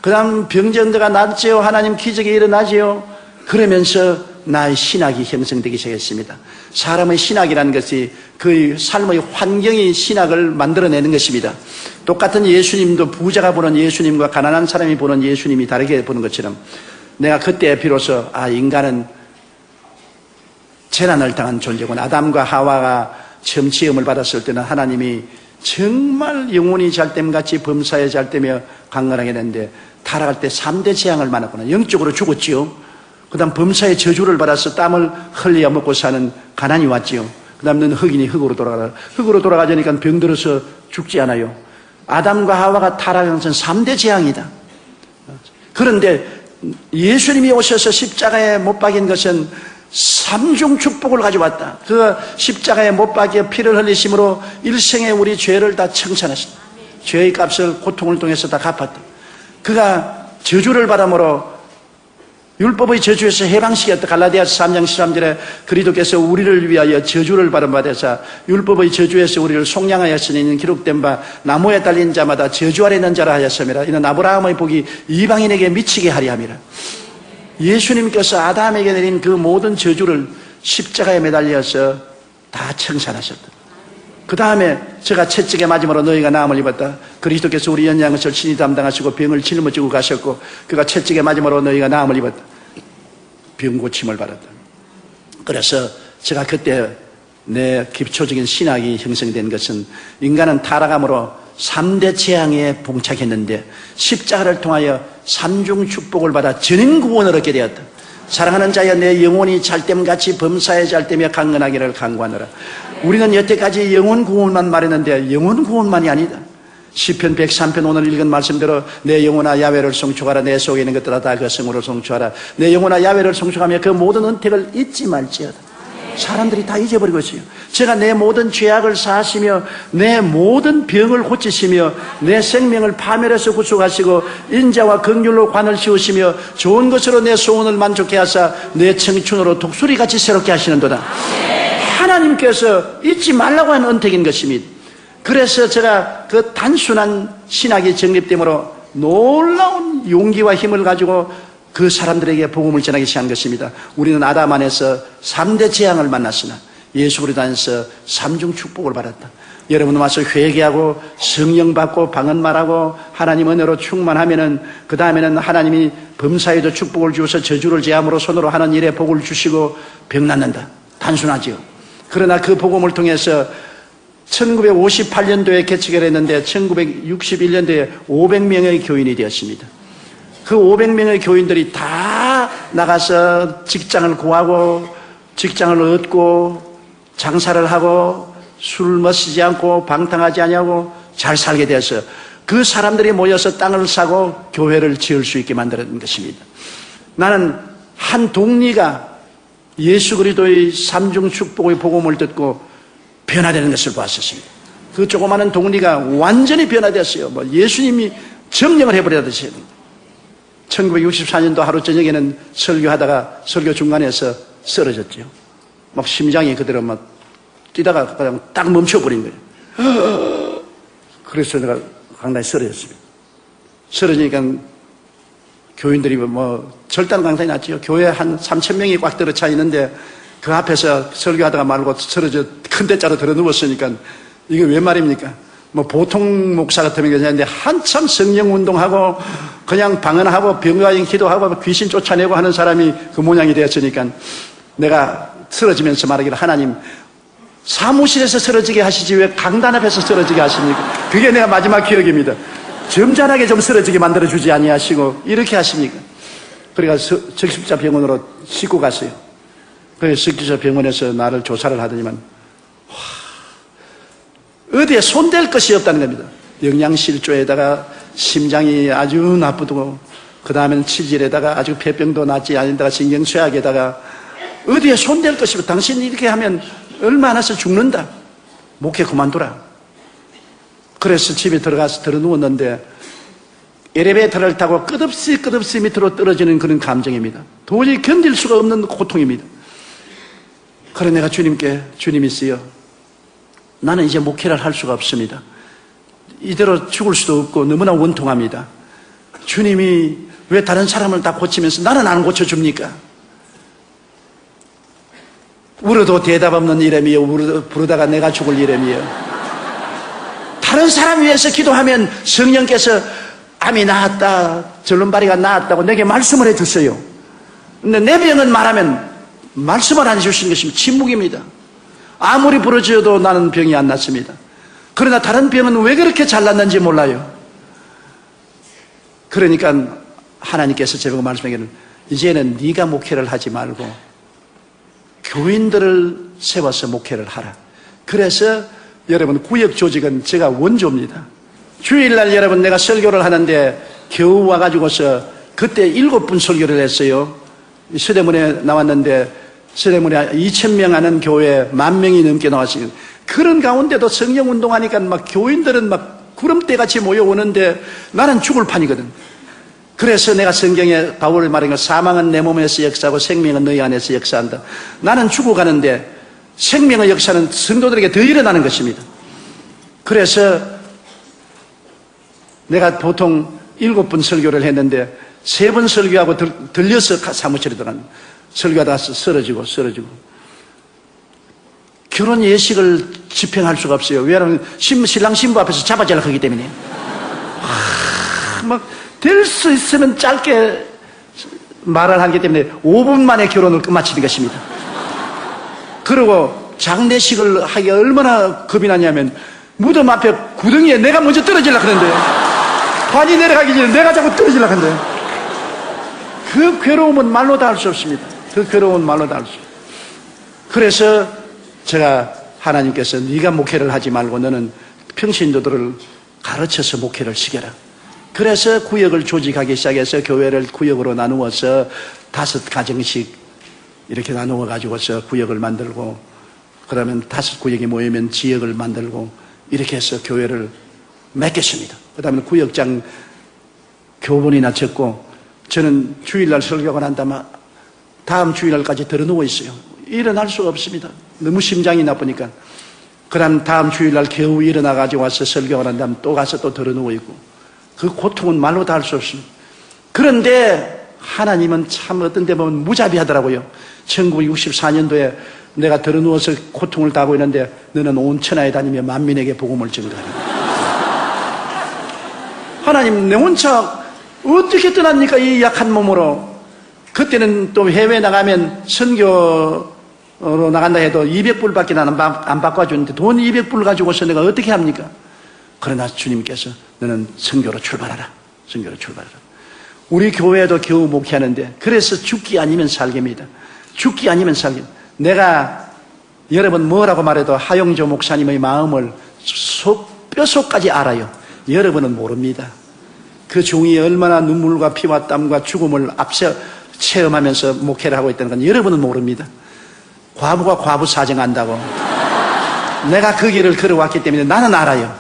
그 다음 병정자가 낫지요. 하나님 기적이 일어나지요. 그러면서 나의 신학이 형성되기 시작했습니다. 사람의 신학이라는 것이 그 삶의 환경이 신학을 만들어내는 것입니다. 똑같은 예수님도 부자가 보는 예수님과 가난한 사람이 보는 예수님이 다르게 보는 것처럼 내가 그때 비로소 인간은 재난을 당한 존재군. 아담과 하와가 처음 지음을 받았을 때는 하나님이 정말 영혼이 잘됨같이 범사에 잘되며 강건하게 됐는데 타락할 때 3대 재앙을 만났구나. 영적으로 죽었지요. 그 다음 범사의 저주를 받아서 땀을 흘려 먹고 사는 가난이 왔지요. 그 다음 너는 흑인이 흑으로 돌아가라. 흑으로 돌아가자니까 병들어서 죽지 않아요. 아담과 하와가 타락한 것은 3대 재앙이다. 그런데 예수님이 오셔서 십자가에 못 박인 것은 3중 축복을 가져왔다. 그 십자가에 못 박여 피를 흘리심으로 일생에 우리 죄를 다 청산하신다. 죄의 값을 고통을 통해서 다 갚았다. 그가 저주를 받음으로 율법의 저주에서 해방시켰다. 갈라디아서 3장 13절에 그리스도께서 우리를 위하여 저주를 받은 바 되사 율법의 저주에서 우리를 속량하였으니 이는 기록된 바 나무에 달린 자마다 저주 아래 있는 자라 하였음이라. 이는 아브라함의 복이 이방인에게 미치게 하리 함이라. 예수님께서 아담에게 내린 그 모든 저주를 십자가에 매달려서 다 청산하셨다. 그 다음에 제가 채찍에 맞음으로 너희가 나음을 입었다. 그리스도께서 우리 연약한 것을 친히 담당하시고 병을 짊어지고 가셨고 그가 채찍에 맞음으로 너희가 나음을 입었다. 병 고침을 받았다. 그래서 제가 그때 내 기초적인 신학이 형성된 것은 인간은 타락함으로 3대 재앙에 봉착했는데 십자가를 통하여 3중 축복을 받아 전인구원을 얻게 되었다. 사랑하는 자여 내 영혼이 잘됨같이 범사에 잘되며 강건하기를 간구하노라. 우리는 여태까지 영혼 구원만 말했는데 영혼 구원만이 아니다. 시편 103편 오늘 읽은 말씀대로 내 영혼아 야훼를 송축하라. 내 속에 있는 것들아 다 그 성으로 송축하라. 내 영혼아 야훼를 송축하며 그 모든 은택을 잊지 말지어다. 사람들이 다 잊어버리고 있어요. 제가 내 모든 죄악을 사하시며 내 모든 병을 고치시며 내 생명을 파멸해서 구속하시고 인자와 긍휼로 관을 씌우시며 좋은 것으로 내 소원을 만족해 하사 내 청춘으로 독수리같이 새롭게 하시는도다. 하나님께서 잊지 말라고 하는 은택인 것입니다. 그래서 제가 그 단순한 신학이 정립되므로 놀라운 용기와 힘을 가지고 그 사람들에게 복음을 전하기 시작한 것입니다. 우리는 아담 안에서 3대 재앙을 만났으나 예수 그리스도 안에서 3중 축복을 받았다. 여러분 와서 회개하고 성령 받고 방언 말하고 하나님 은혜로 충만하면은 그 다음에는 하나님이 범사에도 축복을 주어서 저주를 제함으로 손으로 하는 일에 복을 주시고 병 낫는다. 단순하지요. 그러나 그 복음을 통해서 1958년도에 개척을 했는데 1961년도에 500명의 교인이 되었습니다. 그 500명의 교인들이 다 나가서 직장을 구하고 직장을 얻고 장사를 하고 술 마시지 않고 방탕하지 않냐고 잘 살게 되어서 그 사람들이 모여서 땅을 사고 교회를 지을 수 있게 만드는 것입니다. 나는 한 동리가 예수 그리스도의 3중 축복의 복음을 듣고 변화되는 것을 보았었습니다. 그 조그마한 동리가 완전히 변화되었어요. 예수님이 점령을 해버렸듯이. 1964년도 하루 저녁에는 설교하다가 설교 중간에서 쓰러졌죠. 막 심장이 그대로 막 뛰다가 그냥 딱 멈춰버린 거예요. 그래서 내가 강단에 쓰러졌습니다. 쓰러지니까 교인들이 절단 강단이 났죠. 교회 한 3,000명이 꽉 들어차 있는데 그 앞에서 설교하다가 말고 쓰러져 큰 대자로 들어 누웠으니까 이게 왜 말입니까? 보통 목사 같으면 괜찮은데 한참 성령 운동하고 그냥 방언하고 병가인 기도하고 귀신 쫓아내고 하는 사람이 그 모양이 되었으니까 내가 쓰러지면서 말하기를 하나님 사무실에서 쓰러지게 하시지 왜 강단 앞에서 쓰러지게 하십니까? 그게 내가 마지막 기억입니다. 점잖하게 좀 쓰러지게 만들어주지 아니하시고 이렇게 하십니까? 그래서 적십자 병원으로 싣고 갔어요. 그래서 적십자 병원에서 나를 조사를 하더니만 어디에 손댈 것이 없다는 겁니다. 영양실조에다가 심장이 아주 나쁘고 그 다음에는 치질에다가 아주 폐병도 낫지 않는다가 신경쇠약에다가 어디에 손댈 것이고 당신이 이렇게 하면 얼마 안 해서 죽는다. 목회 그만두라. 그래서 집에 들어가서 들어누웠는데 엘리베이터를 타고 끝없이 밑으로 떨어지는 그런 감정입니다. 도저히 견딜 수가 없는 고통입니다. 그래 내가 주님께 주님이시여 나는 이제 목회를 할 수가 없습니다. 이대로 죽을 수도 없고 너무나 원통합니다. 주님이 왜 다른 사람을 다 고치면서 나는 안 고쳐줍니까? 울어도 대답 없는 이름이요 부르다가 내가 죽을 이름이요. 다른 사람 위해서 기도하면 성령께서 암이 나았다 절름발이가 나았다고 내게 말씀을 해주세요. 근데 내 병은 말하면 말씀을 안 해주시는 것이 침묵입니다. 아무리 부르짖어도 나는 병이 안 낫습니다. 그러나 다른 병은 왜 그렇게 잘났는지 몰라요. 그러니까 하나님께서 제가 말씀하기는 이제는 네가 목회를 하지 말고 교인들을 세워서 목회를 하라. 그래서 여러분 구역 조직은 제가 원조입니다. 주일날 여러분 내가 설교를 하는데 겨우 와가지고서 그때 7분 설교를 했어요. 서대문에 나왔는데 서대문에 2,000명 하는 교회에 10,000명이 넘게 나왔어요. 그런 가운데도 성령 운동하니까 막 교인들은 막 구름대같이 모여오는데 나는 죽을 판이거든. 그래서 내가 성경에 바울이 말한 거 사망은 내 몸에서 역사하고 생명은 너희 안에서 역사한다. 나는 죽어가는데 생명의 역사는 성도들에게 더 일어나는 것입니다. 그래서 내가 보통 7번 설교를 했는데 3번 설교하고 들려서 사무실에 들어간 설교하다가 쓰러지고 결혼 예식을 집행할 수가 없어요. 왜냐하면 신랑 신부 앞에서 잡아질라 하기 때문에 막 될 수 있으면 짧게 말을 하기 때문에 5분 만에 결혼을 끝마치는 것입니다. 그리고 장례식을 하기가 얼마나 겁이 나냐면 무덤 앞에 구덩이에 내가 먼저 떨어지려고 하는데 관이 내려가기 전에 내가 자꾸 떨어지려고 하는데 그 괴로움은 말로 다 할 수 없습니다. 그 괴로움은 말로 다 할 수 없습니다. 그래서 제가 하나님께서 네가 목회를 하지 말고 너는 평신도들을 가르쳐서 목회를 시켜라. 그래서 구역을 조직하기 시작해서 교회를 구역으로 나누어서 5가정씩 이렇게 나누어 가지고서 구역을 만들고 그러면 5구역이 모이면 지역을 만들고 이렇게 해서 교회를 맺겠습니다. 그 다음에 구역장 교본이나 적고 저는 주일날 설교가 난 다음 주일날까지 들어 누워 있어요. 일어날 수가 없습니다. 너무 심장이 나쁘니까. 그 다음 주일날 겨우 일어나 가지고 와서 설교가 난 다음 또 가서 또 들어 누워 있고 그 고통은 말로 다 할 수 없습니다. 그런데 하나님은 참 어떤 데 보면 무자비하더라고요. 1964년도에 내가 들어 누워서 고통을 당하고 있는데 너는 온 천하에 다니며 만민에게 복음을 전가하라. 하나님 내 혼자 어떻게 떠납니까? 이 약한 몸으로. 그때는 또 해외 나가면 선교로 나간다 해도 200불밖에 안 바꿔주는데 돈 200불 가지고서 내가 어떻게 합니까? 그러나 주님께서 너는 선교로 출발하라. 선교로 출발하라. 우리 교회도 겨우 목회하는데 그래서 죽기 아니면 살기입니다. 죽기 아니면 살기. 내가 여러분 뭐라고 말해도 하용조 목사님의 마음을 뼛속까지 알아요. 여러분은 모릅니다. 그 종이 얼마나 눈물과 피와 땀과 죽음을 앞서 체험하면서 목회를 하고 있다는 건 여러분은 모릅니다. 과부가 과부 사정 안다고. 내가 그 길을 걸어왔기 때문에 나는 알아요.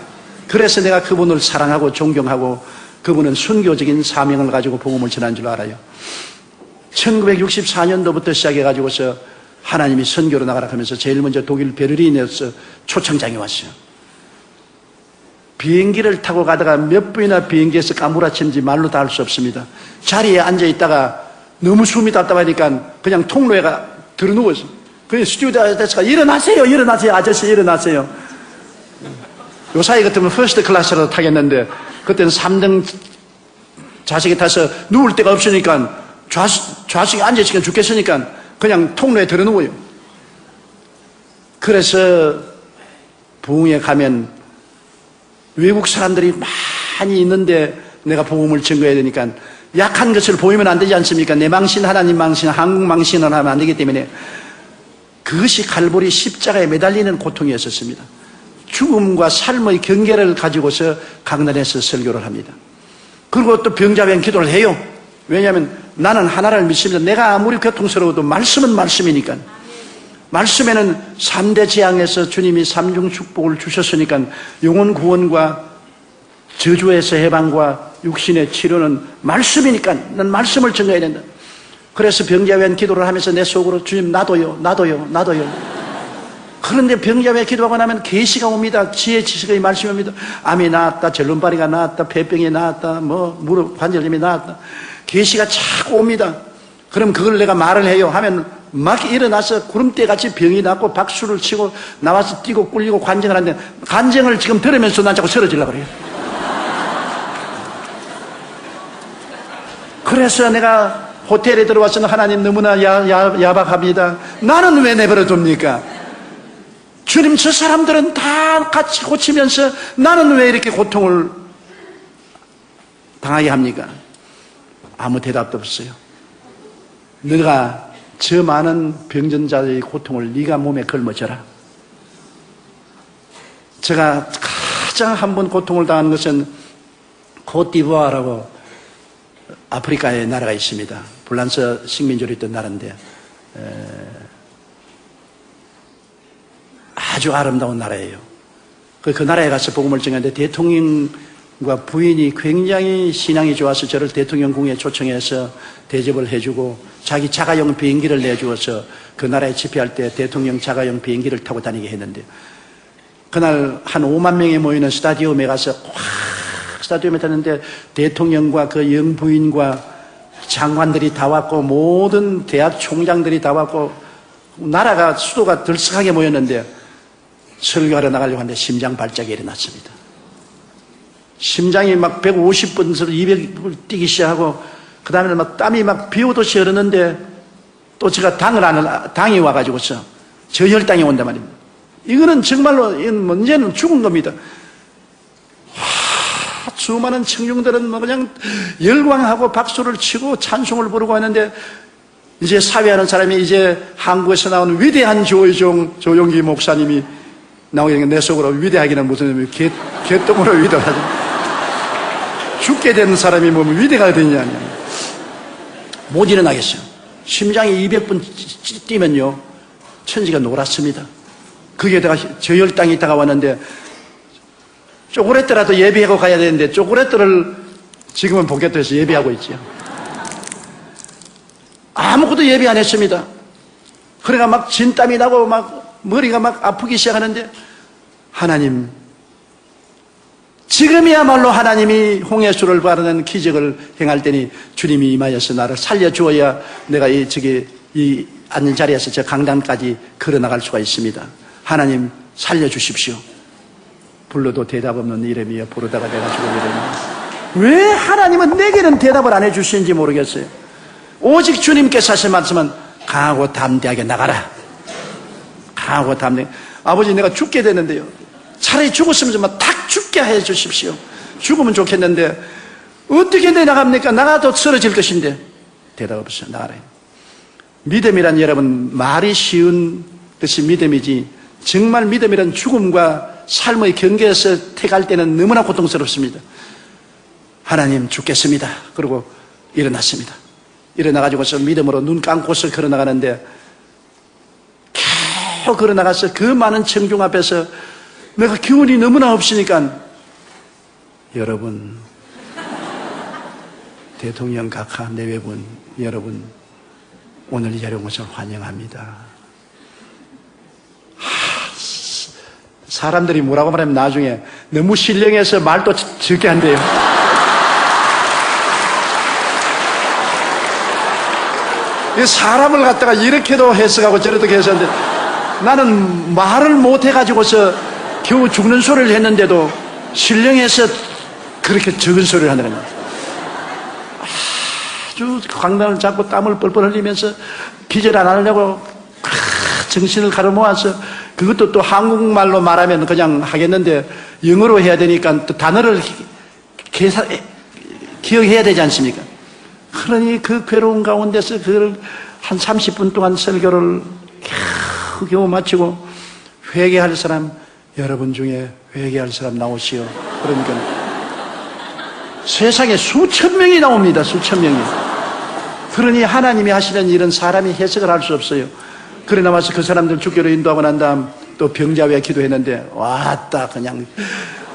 그래서 내가 그분을 사랑하고 존경하고 그분은 순교적인 사명을 가지고 복음을 전한 줄 알아요. 1964년도부터 시작해가지고서 하나님이 선교로 나가라 하면서 제일 먼저 독일 베를린에서 초청장이 왔어요. 비행기를 타고 가다가 몇 분이나 비행기에서 까무라치는지 말로 다 할 수 없습니다. 자리에 앉아있다가 너무 숨이 답답하니까 그냥 통로에 들어 누웠어요. 그냥 스튜디오에서 일어나세요, 아저씨 일어나세요. 요 사이 같으면 퍼스트 클래스로 타겠는데 그때는 3등 좌석에 타서 누울 데가 없으니까 좌석에 앉아있으니까 죽겠으니까 그냥 통로에 들어 누워요. 그래서 부흥에 가면 외국 사람들이 많이 있는데 내가 복음을 증거해야 되니까 약한 것을 보이면 안 되지 않습니까? 내 망신, 하나님 망신, 한국 망신을 하면 안 되기 때문에 그것이 갈보리 십자가에 매달리는 고통이었었습니다. 죽음과 삶의 경계를 가지고서 강단에서 설교를 합니다. 그리고 또 병자변 기도를 해요. 왜냐하면 나는 하나를 믿습니다. 내가 아무리 고통스러워도 말씀은 말씀이니까. 말씀에는 3대 재앙에서 주님이 3중 축복을 주셨으니까 영혼 구원과 저주에서 해방과 육신의 치료는 말씀이니까 난 말씀을 전해야 된다. 그래서 병자변 기도를 하면서 내 속으로 주님 나도요. 그런데 병자변 기도하고 나면 계시가 옵니다. 지혜 지식의 말씀이 옵니다. 암이 나았다, 절름발이가 나았다, 폐병이 나았다, 무릎 관절염이 나았다. 계시가 자꾸 옵니다. 그럼 그걸 내가 말을 해요 하면 막 일어나서 구름대같이 병이 났고 박수를 치고 나와서 뛰고 꿀리고 관쟁을 하는데 관쟁을 지금 들으면서 난 자꾸 쓰러지려고 그래요. 그래서 내가 호텔에 들어와서는 하나님 너무나 야박합니다. 나는 왜 내버려 둡니까? 주님 저 사람들은 다 같이 고치면서 나는 왜 이렇게 고통을 당하게 합니까? 아무 대답도 없어요. 너가 저 많은 병전자의 고통을 네가 몸에 걸머져라. 제가 가장 한 번 고통을 당한 것은 코트디부아르라고 아프리카의 나라가 있습니다. 불란서 식민지로 있던 나라인데 아주 아름다운 나라예요. 그 나라에 가서 복음을 전했는데 대통령과 부인이 굉장히 신앙이 좋아서 저를 대통령궁에 초청해서 대접을 해주고 자기 자가용 비행기를 내주어서 그 나라에 집회할 때 대통령 자가용 비행기를 타고 다니게 했는데 그날 한 5만 명이 모이는 스타디움에 가서 스타디움에 탔는데 대통령과 그 영부인과 장관들이 다 왔고 모든 대학 총장들이 다 왔고 나라가 수도가 들썩하게 모였는데 설교하러 나가려고 하는데 심장 발작이 일어났습니다. 심장이 막 150번에서 200번 뛰기 시작하고 그 다음에 막 땀이 막 비 오듯이 흐르는데 또 제가 당이 와가지고서 저혈당이 온단 말입니다. 이거는 정말로 문제는 죽은 겁니다. 수많은 청중들은 뭐 그냥 열광하고 박수를 치고 찬송을 부르고 하는데 이제 사회하는 사람이 이제 한국에서 나온 위대한 조용기 목사님이 나오게 내 속으로 위대하기는 무슨 의미 개똥으로 위대하죠. 죽게 되는 사람이 뭐 위대가 되느냐. 못 일어나겠어요. 심장이 200번 뛰면요 천지가 놀았습니다. 거기에다가 저혈당이 있다가 왔는데 쪼그레뜨라도 예비하고 가야 되는데 쪼그레뜨를 지금은 복귀해서 예비하고 있죠. 아무것도 예비 안 했습니다. 그러니까 막 진땀이 나고 막 머리가 막 아프기 시작하는데 하나님 지금이야말로 하나님이 홍해수를 바르는 기적을 행할 때니 주님이 임하여서 나를 살려주어야 내가 이 앉은 자리에서 저 강단까지 걸어나갈 수가 있습니다. 하나님 살려주십시오. 불러도 대답 없는 이름이여 부르다가 내가 죽으리라. 왜 하나님은 내게는 대답을 안 해주시는지 모르겠어요. 오직 주님께서 하신 말씀은 강하고 담대하게 나가라. 강하고 담대하게. 아버지 내가 죽게 되는데요. 차라리 죽었으면 좀 탁 죽게 해주십시오. 죽으면 좋겠는데 어떻게 나갑니까? 나가도 쓰러질 것인데 대답 없어요. 나가라. 믿음이란 여러분 말이 쉬운 것이 믿음이지 정말 믿음이란 죽음과 삶의 경계에서 택할 때는 너무나 고통스럽습니다. 하나님 죽겠습니다. 그리고 일어났습니다. 일어나가지고서 믿음으로 눈 감고서 걸어나가는데 계속 걸어나가서 그 많은 청중 앞에서 내가 기운이 너무나 없으니까 여러분 대통령 각하 내외분 여러분 오늘 이 자리에 온 것을 환영합니다. 사람들이 뭐라고 말하면 나중에 너무 신령해서 말도 적게 한대요. 사람을 갖다가 이렇게도 해석하고 저렇게 해석하는데 나는 말을 못해가지고서 겨우 죽는 소리를 했는데도 신령해서 그렇게 적은 소리를 하는 거예요. 아주 강단을 잡고 땀을 뻘뻘 흘리면서 기절 안 하려고 정신을 가로모아서 그것도 또 한국말로 말하면 그냥 하겠는데 영어로 해야 되니까 또 단어를 기억해야 되지 않습니까? 그러니 그 괴로운 가운데서 그걸 한 30분 동안 설교를 겨우 마치고 회개할 사람 여러분 중에 회개할 사람 나오시오. 그러니까 세상에 수천 명이 나옵니다. 수천 명이. 그러니 하나님이 하시는 일은 사람이 해석을 할 수 없어요. 그래 나와서 그 사람들 주교로 인도하고 난 다음 또 병자 위에 기도했는데 왔다 그냥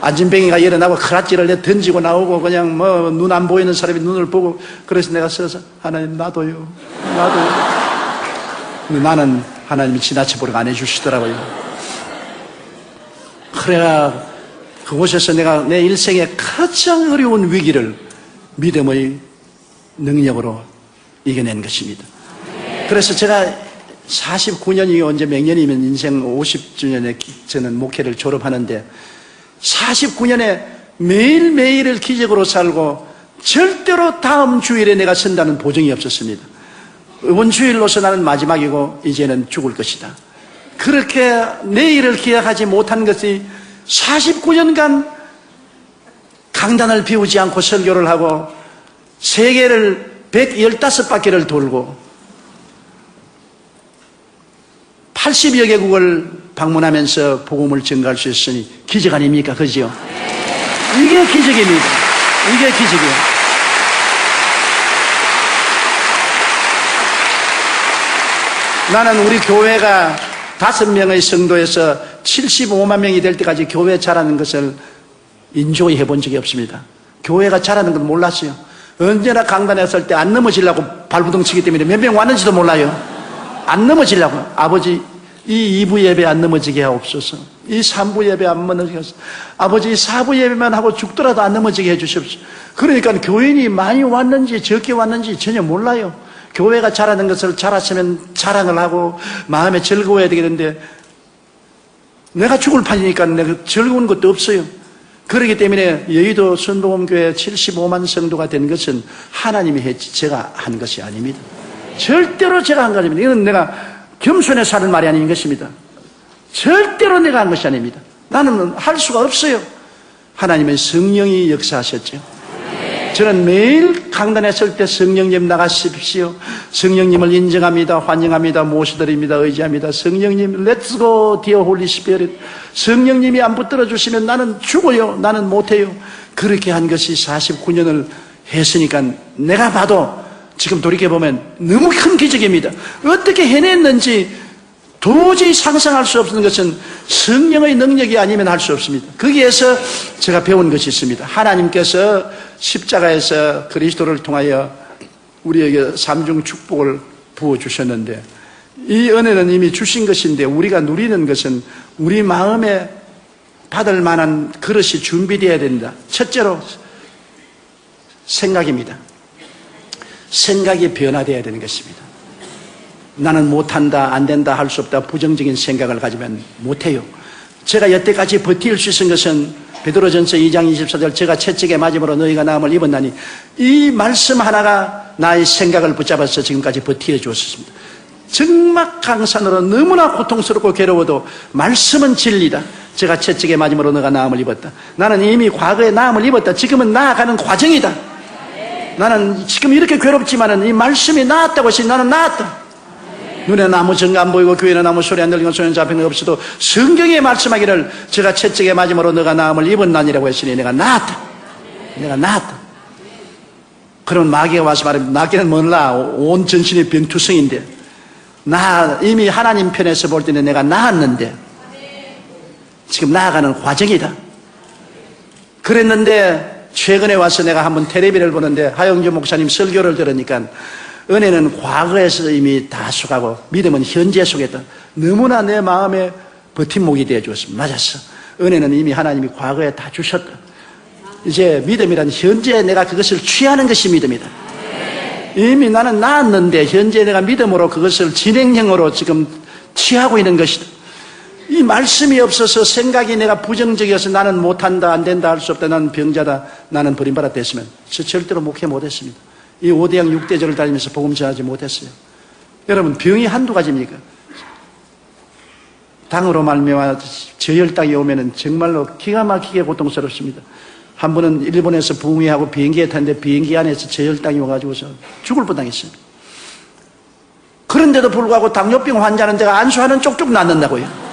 안진뱅이가 일어나고 크라찌를 내 던지고 나오고 그냥 뭐 눈 안 보이는 사람이 눈을 보고 그래서 내가 서서 하나님 나도요. 근데 나는 하나님이 지나쳐 보려고 안 해주시더라고요. 그래야 그곳에서 내가 내 일생의 가장 어려운 위기를 믿음의 능력으로 이겨낸 것입니다. 그래서 제가 49년이 언제 몇 년이면 인생 50주년에 저는 목회를 졸업하는데 49년에 매일매일을 기적으로 살고 절대로 다음 주일에 내가 선다는 보증이 없었습니다. 이번 주일로서 나는 마지막이고 이제는 죽을 것이다. 그렇게 내일을 기약하지 못한 것이 49년간 강단을 비우지 않고 설교를 하고 세계를 115바퀴를 돌고 80여 개국을 방문하면서 복음을 전가할 수 있으니 기적 아닙니까? 그죠? 이게 기적입니다. 이게 기적이에요. 나는 우리 교회가 5명의 성도에서 75만 명이 될 때까지 교회 자라는 것을 인조히 해본 적이 없습니다. 교회가 자라는 건 몰랐어요. 언제나 강단에 설 때 안 넘어지려고 발부둥 치기 때문에 몇 명 왔는지도 몰라요. 안 넘어지려고. 아버지 이 2부 예배 안 넘어지게 하옵소서. 이 3부 예배 안 넘어지게 하옵소서. 아버지 4부 예배만 하고 죽더라도 안 넘어지게 해주십시오. 그러니까 교인이 많이 왔는지 적게 왔는지 전혀 몰라요. 교회가 자라는 것을 자랐으면 자랑을 하고 마음에 즐거워야 되겠는데 내가 죽을 판이니까 내가 즐거운 것도 없어요. 그렇기 때문에 여의도 순복음교회 75만 성도가 된 것은 하나님이 했지 제가 한 것이 아닙니다. 절대로 제가 한 것이 아닙니다. 이건 내가 겸손해서 하는 말이 아닌 것입니다. 절대로 내가 한 것이 아닙니다. 나는 할 수가 없어요. 하나님의 성령이 역사하셨죠. 저는 매일 강단에 설 때 성령님 나가십시오. 성령님을 인정합니다. 환영합니다. 모셔드립니다. 의지합니다. 성령님 Let's go dear Holy Spirit. 성령님이 안 붙들어 주시면 나는 죽어요. 나는 못해요. 그렇게 한 것이 49년을 했으니까 내가 봐도 지금 돌이켜보면 너무 큰 기적입니다. 어떻게 해냈는지 도저히 상상할 수 없는 것은 성령의 능력이 아니면 할 수 없습니다. 거기에서 제가 배운 것이 있습니다. 하나님께서 십자가에서 그리스도를 통하여 우리에게 삼중 축복을 부어주셨는데 이 은혜는 이미 주신 것인데 우리가 누리는 것은 우리 마음에 받을 만한 그릇이 준비되어야 된다. 첫째로 생각입니다. 생각이 변화되어야 되는 것입니다. 나는 못한다, 안 된다, 할 수 없다, 부정적인 생각을 가지면 못해요. 제가 여태까지 버틸 수 있은 것은 베드로전서 2장 24절 제가 채찍에 맞음으로 너희가 나음을 입었나니 이 말씀 하나가 나의 생각을 붙잡아서 지금까지 버티어 주었습니다. 적막강산으로 너무나 고통스럽고 괴로워도 말씀은 진리다. 제가 채찍에 맞음으로 너가 나음을 입었다. 나는 이미 과거에 나음을 입었다. 지금은 나아가는 과정이다. 나는 지금 이렇게 괴롭지만은 이 말씀이 나았다고 해서 나는 나았다. 눈에는 아무 증거 안 보이고 귀에는 아무 소리 안 들리고 손에 잡힌 거 없어도 성경에 말씀하기를 제가 채찍에 맞음으로 너가 나음을 입었나니라고 했으니 내가 나았다. 내가 나았다. 그러면 마귀가 와서 말합니다. 마귀는 몰라. 온 전신이 병투성인데 나 이미 하나님 편에서 볼 때는 내가 나았는데 지금 나아가는 과정이다. 그랬는데 최근에 와서 내가 한번 텔레비를 보는데 하영주 목사님 설교를 들으니까 은혜는 과거에서 이미 다 속하고 믿음은 현재 속에다. 너무나 내 마음에 버팀목이 되어 주었습니다. 맞았어. 은혜는 이미 하나님이 과거에 다 주셨다. 이제 믿음이란 현재 내가 그것을 취하는 것이 믿음이다. 이미 나는 나았는데 현재 내가 믿음으로 그것을 진행형으로 지금 취하고 있는 것이다. 이 말씀이 없어서 생각이 내가 부정적이어서 나는 못한다, 안 된다, 할 수 없다, 나는 병자다, 나는 버림받았다 했으면 저 절대로 목회 못했습니다. 이 5대양 6대절을 다니면서 복음 전하지 못했어요. 여러분 병이 한두 가지입니까? 당으로 말미암아 저혈당이 오면은 정말로 기가 막히게 고통스럽습니다. 한 번은 일본에서 부흥회하고 비행기에 탔는데 비행기 안에서 저혈당이 와가지고서 죽을 뻔당했어요. 그런데도 불구하고 당뇨병 환자는 제가 안수하는 쪽쪽 낫는다고요.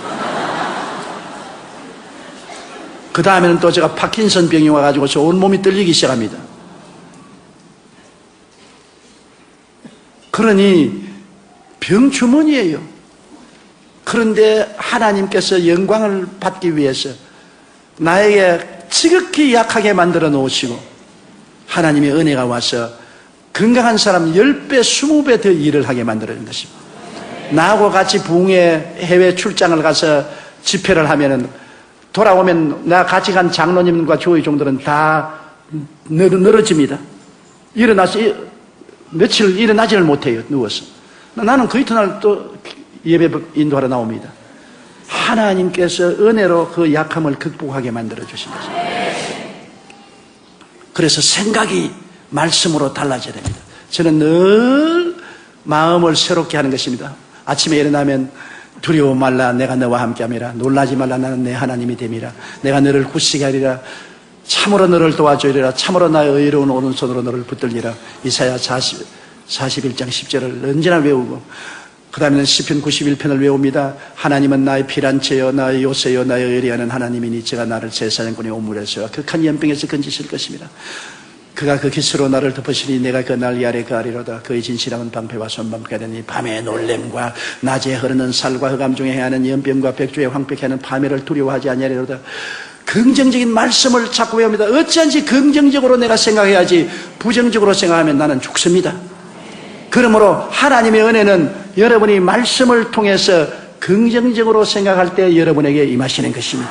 그 다음에는 또 제가 파킨슨 병이 와가지고서 온몸이 떨리기 시작합니다. 그러니 병주머니예요. 그런데 하나님께서 영광을 받기 위해서 나에게 지극히 약하게 만들어 놓으시고 하나님의 은혜가 와서 건강한 사람 10배, 20배 더 일을 하게 만들어준 것입니다. 나하고 같이 부흥회 해외 출장을 가서 집회를 하면은 돌아오면 나 같이 간 장로님과 교회 종들은 다 늘어집니다. 일어나서 며칠 일어나지를 못해요. 누워서. 나는 그 이튿날 또 예배 인도하러 나옵니다. 하나님께서 은혜로 그 약함을 극복하게 만들어 주신 것입니다. 그래서 생각이 말씀으로 달라져야 됩니다. 저는 늘 마음을 새롭게 하는 것입니다. 아침에 일어나면 두려워 말라 내가 너와 함께함이라. 놀라지 말라 나는 내 하나님이 됨이라. 내가 너를 굳세게 하리라. 참으로 너를 도와주리라. 참으로 나의 의로운 오른손으로 너를 붙들리라. 이사야 41장 10절을 언제나 외우고 그 다음에는 시편 91편을 외웁니다. 하나님은 나의 피난처여 나의 요새여 나의 의리하는 하나님이니 제가 나를 제사장꾼의 오물에서와 극한 연병에서 건지실 것입니다. 그가 그 깃으로 나를 덮으시니 내가 그 날 이 아래 거하리로다. 그의 진실함은 방패와 손방패가 되니 밤의 놀램과 낮에 흐르는 살과 흑암 중에 해하는 연병과 백주에 황폐케 하는 파멸을 두려워하지 아니하리로다. 긍정적인 말씀을 자꾸 외웁니다. 어찌한지 긍정적으로 내가 생각해야지 부정적으로 생각하면 나는 죽습니다. 그러므로 하나님의 은혜는 여러분이 말씀을 통해서 긍정적으로 생각할 때 여러분에게 임하시는 것입니다.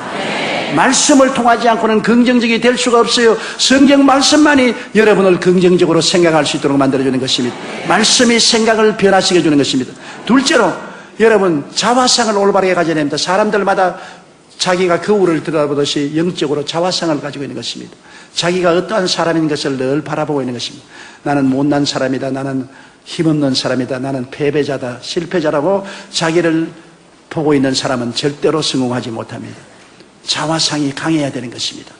말씀을 통하지 않고는 긍정적이 될 수가 없어요. 성경 말씀만이 여러분을 긍정적으로 생각할 수 있도록 만들어주는 것입니다. 말씀이 생각을 변화시켜 주는 것입니다. 둘째로 여러분 자화상을 올바르게 가져야 됩니다. 사람들마다 자기가 거울을 들여다보듯이 영적으로 자화상을 가지고 있는 것입니다. 자기가 어떠한 사람인 것을 늘 바라보고 있는 것입니다. 나는 못난 사람이다. 나는 힘없는 사람이다. 나는 패배자다. 실패자라고 자기를 보고 있는 사람은 절대로 성공하지 못합니다. 자화상이 강해야 되는 것입니다.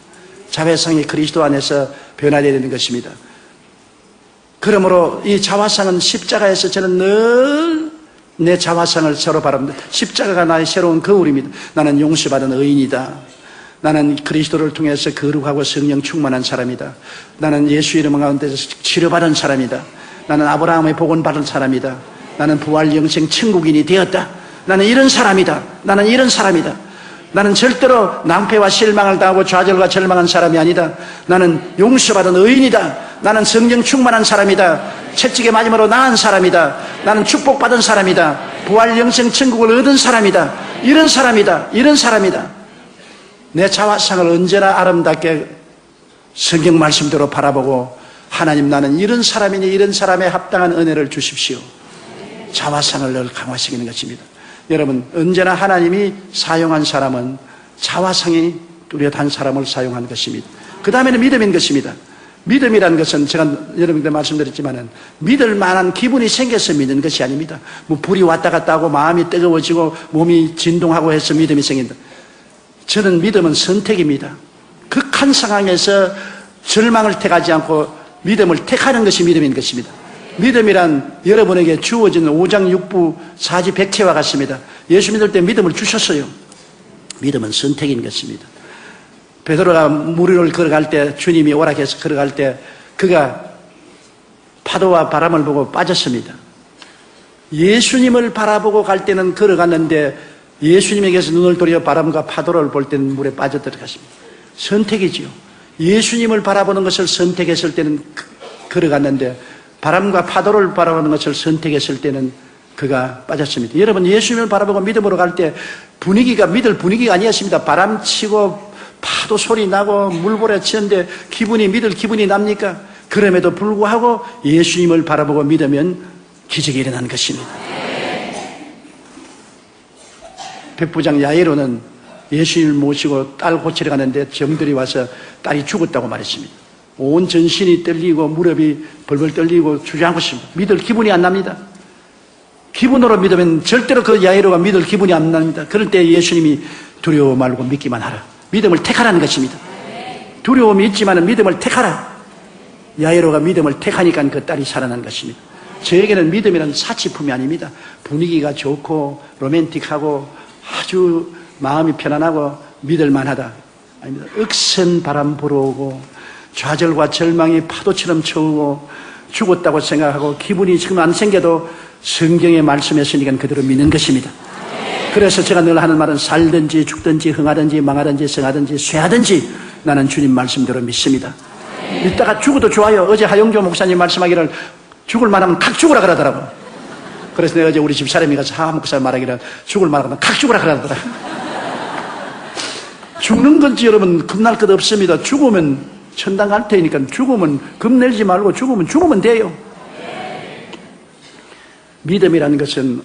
자화상이 그리스도 안에서 변화되어야 되는 것입니다. 그러므로 이 자화상은 십자가에서 저는 늘 내 자화상을 서로 바랍니다. 십자가가 나의 새로운 거울입니다. 나는 용서받은 의인이다. 나는 그리스도를 통해서 거룩하고 성령 충만한 사람이다. 나는 예수 이름 가운데서 치료받은 사람이다. 나는 아브라함의 복은 받은 사람이다. 나는 부활 영생 천국인이 되었다. 나는 이런 사람이다. 나는 이런 사람이다. 나는 절대로 낭패와 실망을 당하고 좌절과 절망한 사람이 아니다. 나는 용서받은 의인이다. 나는 성령 충만한 사람이다. 채찍에 맞음으로 나은 사람이다. 나는 축복받은 사람이다. 부활 영생 천국을 얻은 사람이다. 이런 사람이다. 이런 사람이다. 내 자화상을 언제나 아름답게 성경 말씀대로 바라보고 하나님 나는 이런 사람이니 이런 사람에 합당한 은혜를 주십시오. 자화상을 늘 강화시키는 것입니다. 여러분 언제나 하나님이 사용한 사람은 자화상이 뚜렷한 사람을 사용한 것입니다. 그 다음에는 믿음인 것입니다. 믿음이라는 것은 제가 여러분께 말씀드렸지만 믿을 만한 기분이 생겨서 믿는 것이 아닙니다. 뭐 불이 왔다 갔다 하고 마음이 뜨거워지고 몸이 진동하고 해서 믿음이 생긴다. 저는 믿음은 선택입니다. 극한 상황에서 절망을 택하지 않고 믿음을 택하는 것이 믿음인 것입니다. 믿음이란 여러분에게 주어진 5장 6부 4지 백체와 같습니다. 예수 믿을 때 믿음을 주셨어요. 믿음은 선택인 것입니다. 베드로가 물 위를 걸어갈 때 주님이 오락해서 걸어갈 때 그가 파도와 바람을 보고 빠졌습니다. 예수님을 바라보고 갈 때는 걸어갔는데 예수님에게서 눈을 돌려 바람과 파도를 볼 때는 물에 빠져 들어갔습니다. 선택이지요. 예수님을 바라보는 것을 선택했을 때는 걸어갔는데 바람과 파도를 바라보는 것을 선택했을 때는 그가 빠졌습니다. 여러분 예수님을 바라보고 믿음으로 갈 때 분위기가 믿을 분위기가 아니었습니다. 바람 치고 파도 소리 나고 물보라 치는데 믿을 기분이 납니까? 그럼에도 불구하고 예수님을 바라보고 믿으면 기적이 일어난 것입니다. 백부장 야이로는 예수님을 모시고 딸 고치러 가는데 정들이 와서 딸이 죽었다고 말했습니다. 온 전신이 떨리고 무릎이 벌벌 떨리고 주저앉고 있습니다. 믿을 기분이 안 납니다. 기분으로 믿으면 절대로 그 야이로가 믿을 기분이 안 납니다. 그럴 때 예수님이 두려워 말고 믿기만 하라. 믿음을 택하라는 것입니다. 두려움이 있지만 믿음을 택하라. 야이로가 믿음을 택하니까 그 딸이 살아난 것입니다. 저에게는 믿음이란 사치품이 아닙니다. 분위기가 좋고 로맨틱하고 아주 마음이 편안하고 믿을만하다 아닙니다. 억센 바람 불어오고 좌절과 절망이 파도처럼 쳐오고 죽었다고 생각하고 기분이 지금 안 생겨도 성경의 말씀했으니까 그대로 믿는 것입니다. 그래서 제가 늘 하는 말은 살든지 죽든지 흥하든지 망하든지 성하든지 쇠하든지 나는 주님 말씀대로 믿습니다. 믿다가 죽어도 좋아요. 어제 하영조 목사님 말씀하기를 죽을 만하면 칵 죽으라 그러더라고. 그래서 내가 어제 우리 집 사람이 가서 하 목사 말하기를 죽을 만하면 칵 죽으라 그러더라. 죽는 건지 여러분 겁날 것 없습니다. 죽으면 천당 갈 테니까 죽으면 겁내지 말고 죽으면 돼요. 믿음이라는 것은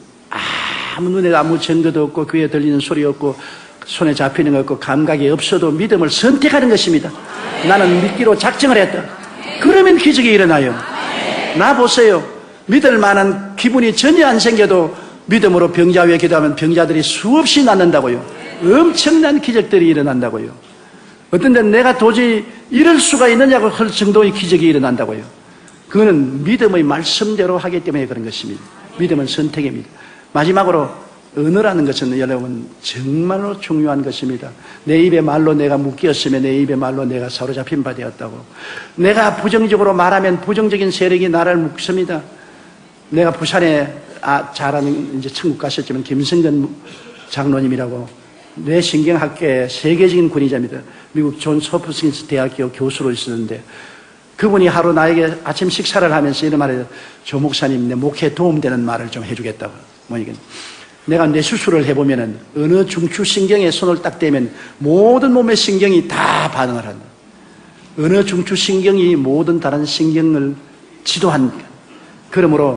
아무 눈에 아무 증거도 없고 귀에 들리는 소리 없고 손에 잡히는 거 없고 감각이 없어도 믿음을 선택하는 것입니다. 나는 믿기로 작정을 했다. 그러면 기적이 일어나요. 나 보세요. 믿을 만한 기분이 전혀 안 생겨도 믿음으로 병자 위에 기도하면 병자들이 수없이 낫는다고요. 엄청난 기적들이 일어난다고요. 어떤 데는 내가 도저히 이럴 수가 있느냐고 할 정도의 기적이 일어난다고요. 그거는 믿음의 말씀대로 하기 때문에 그런 것입니다. 믿음은 선택입니다. 마지막으로 언어라는 것은 여러분 정말로 중요한 것입니다. 내 입의 말로 내가 묶였으면 내 입의 말로 내가 사로잡힌 바 되었다고. 내가 부정적으로 말하면 부정적인 세력이 나를 묶습니다. 내가 부산에 잘하는 이제 천국 가셨지만 김성근 장로님이라고 뇌신경학계의 세계적인 권위자입니다. 미국 존 소프스킨스 대학교 교수로 있었는데 그분이 하루 나에게 아침 식사를 하면서 이런 말을 해요. 조 목사님 내 목회에 도움되는 말을 좀 해주겠다고. 뭐니까 내가 뇌 수술을 해보면은 어느 중추신경에 손을 딱 대면 모든 몸의 신경이 다 반응을 한다. 어느 중추신경이 모든 다른 신경을 지도한다. 그러므로